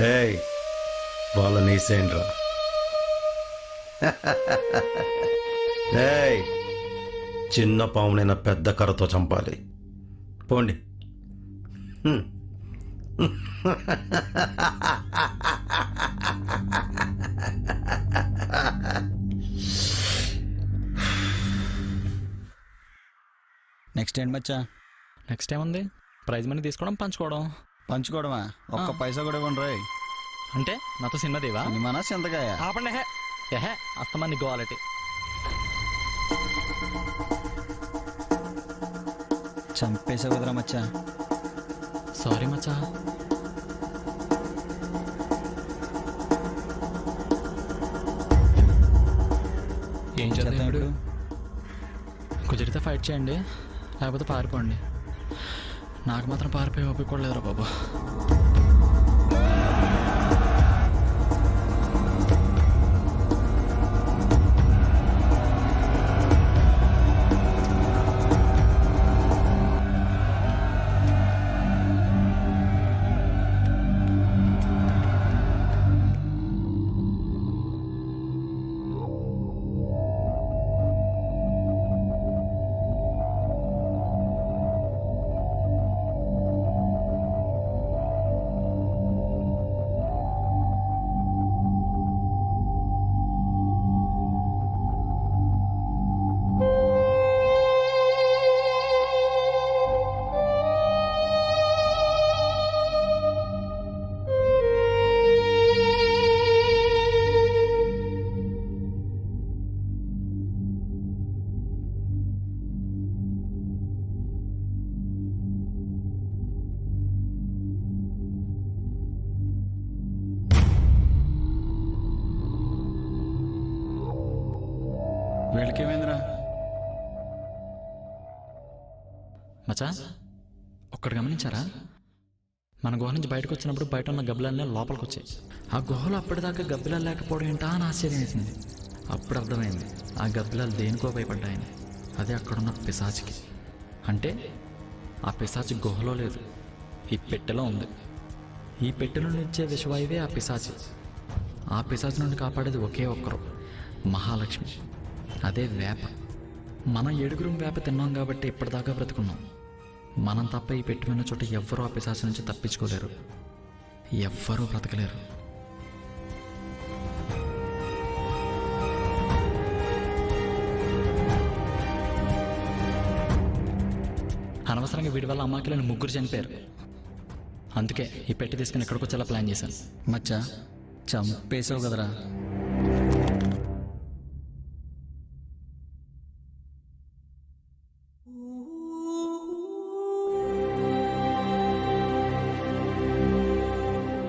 ఏయ్ వాళ్ళని వేసేయండిరా. ఏయ్ చిన్న పామునైనా పెద్ద కర్రతో చంపాలి. పోండి. నెక్స్ట్ ఏంటి మచ్చా? నెక్స్ట్ ఏముంది? ప్రైజ్ మనీ తీసుకోవడం, పంచుకోవడం. పంచుకోవడమా? ఒక్క పైసా కూడా ఇవ్వండి రోయ్. అంటే నాతో సినిమా దేవా? సినిమానా చింతకాయ? ఆపండి. ఎహే అస్తమంది క్వాలిటీ. చంపేసావు కదరా మచ్చా. సారీ మచ్చా. ఏం చేద్దాం ఇప్పుడు? కుదిరితే ఫైట్ చేయండి, లేకపోతే పారిపోండి. నాకు మాత్రం పారిపోయి ఓపిక కూడా లేదురా బాబు. వీళ్ళకేమైందిరా? మచ్చా ఒక్కడు గమనించారా? మన గుహ నుంచి బయటకు వచ్చినప్పుడు బయట ఉన్న గబ్బిలాలనే లోపలికి వచ్చాయి. ఆ గుహలో అప్పటిదాకా గబ్బిలాలు లేకపోవడం ఏంటా అని ఆశ్చర్యం వేసింది. అప్పుడు అర్థమైంది ఆ గబ్బిలాలు దేనికో భయపడ్డాయని. అదే అక్కడున్న పిశాచికి. అంటే ఆ పిశాచి గుహలో లేదు, ఈ పెట్టెలో ఉంది. ఈ పెట్టెలో నిచ్చే విషవాయువే ఆ పిశాచి. ఆ పిశాచి నుండి కాపాడేది ఒకే ఒక్కరు, మహాలక్ష్మి. అదే వేప. మనం 7 వేప తిన్నాం కాబట్టి ఇప్పటిదాకా బ్రతుకున్నాం. మనం తప్ప ఈ పెట్టి ఉన్న చోట ఎవ్వరూ ఆ పిశాచి నుంచి తప్పించుకోలేరు, ఎవ్వరూ బ్రతకలేరు. అనవసరంగా వీడి వల్ల అమ్మాకిలని 3 చనిపోయారు. అందుకే ఈ పెట్టి తీసుకుని ఎక్కడికి వచ్చేలా ప్లాన్ చేశాను. మచ్చా చంపేసావు కదరా.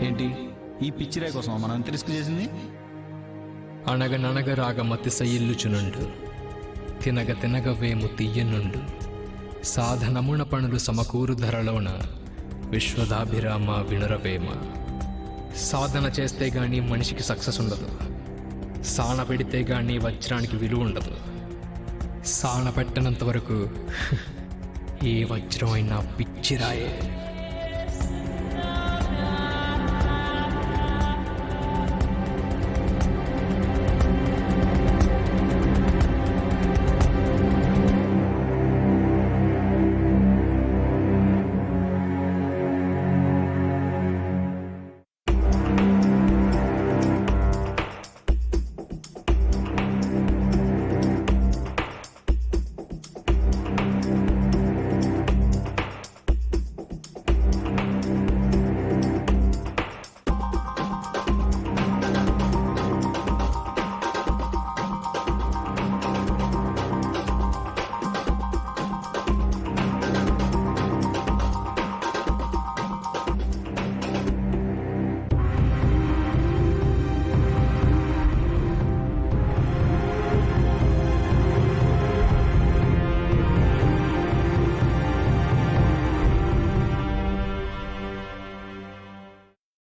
ఏంటి ఈ పిచ్చిరే కోసం మనం ఎంత రిస్క్ చేసింది? అనగననగ రాగమతి సయిల్లుచునుండు, తినగ తినగ వేము తీయనుండు, సాధనమున పనులు సమకూరు ధరలోన, విశ్వదాభిరామ వినురవేమ. సాధన చేస్తే గాని మనిషికి సక్సెస్ ఉండదు, సాన పెడితే గాని వజ్రానికి విలువ ఉండదు. సాన పెట్టినంత వరకు ఏ వజ్రం అయినా పిచ్చిరాయే.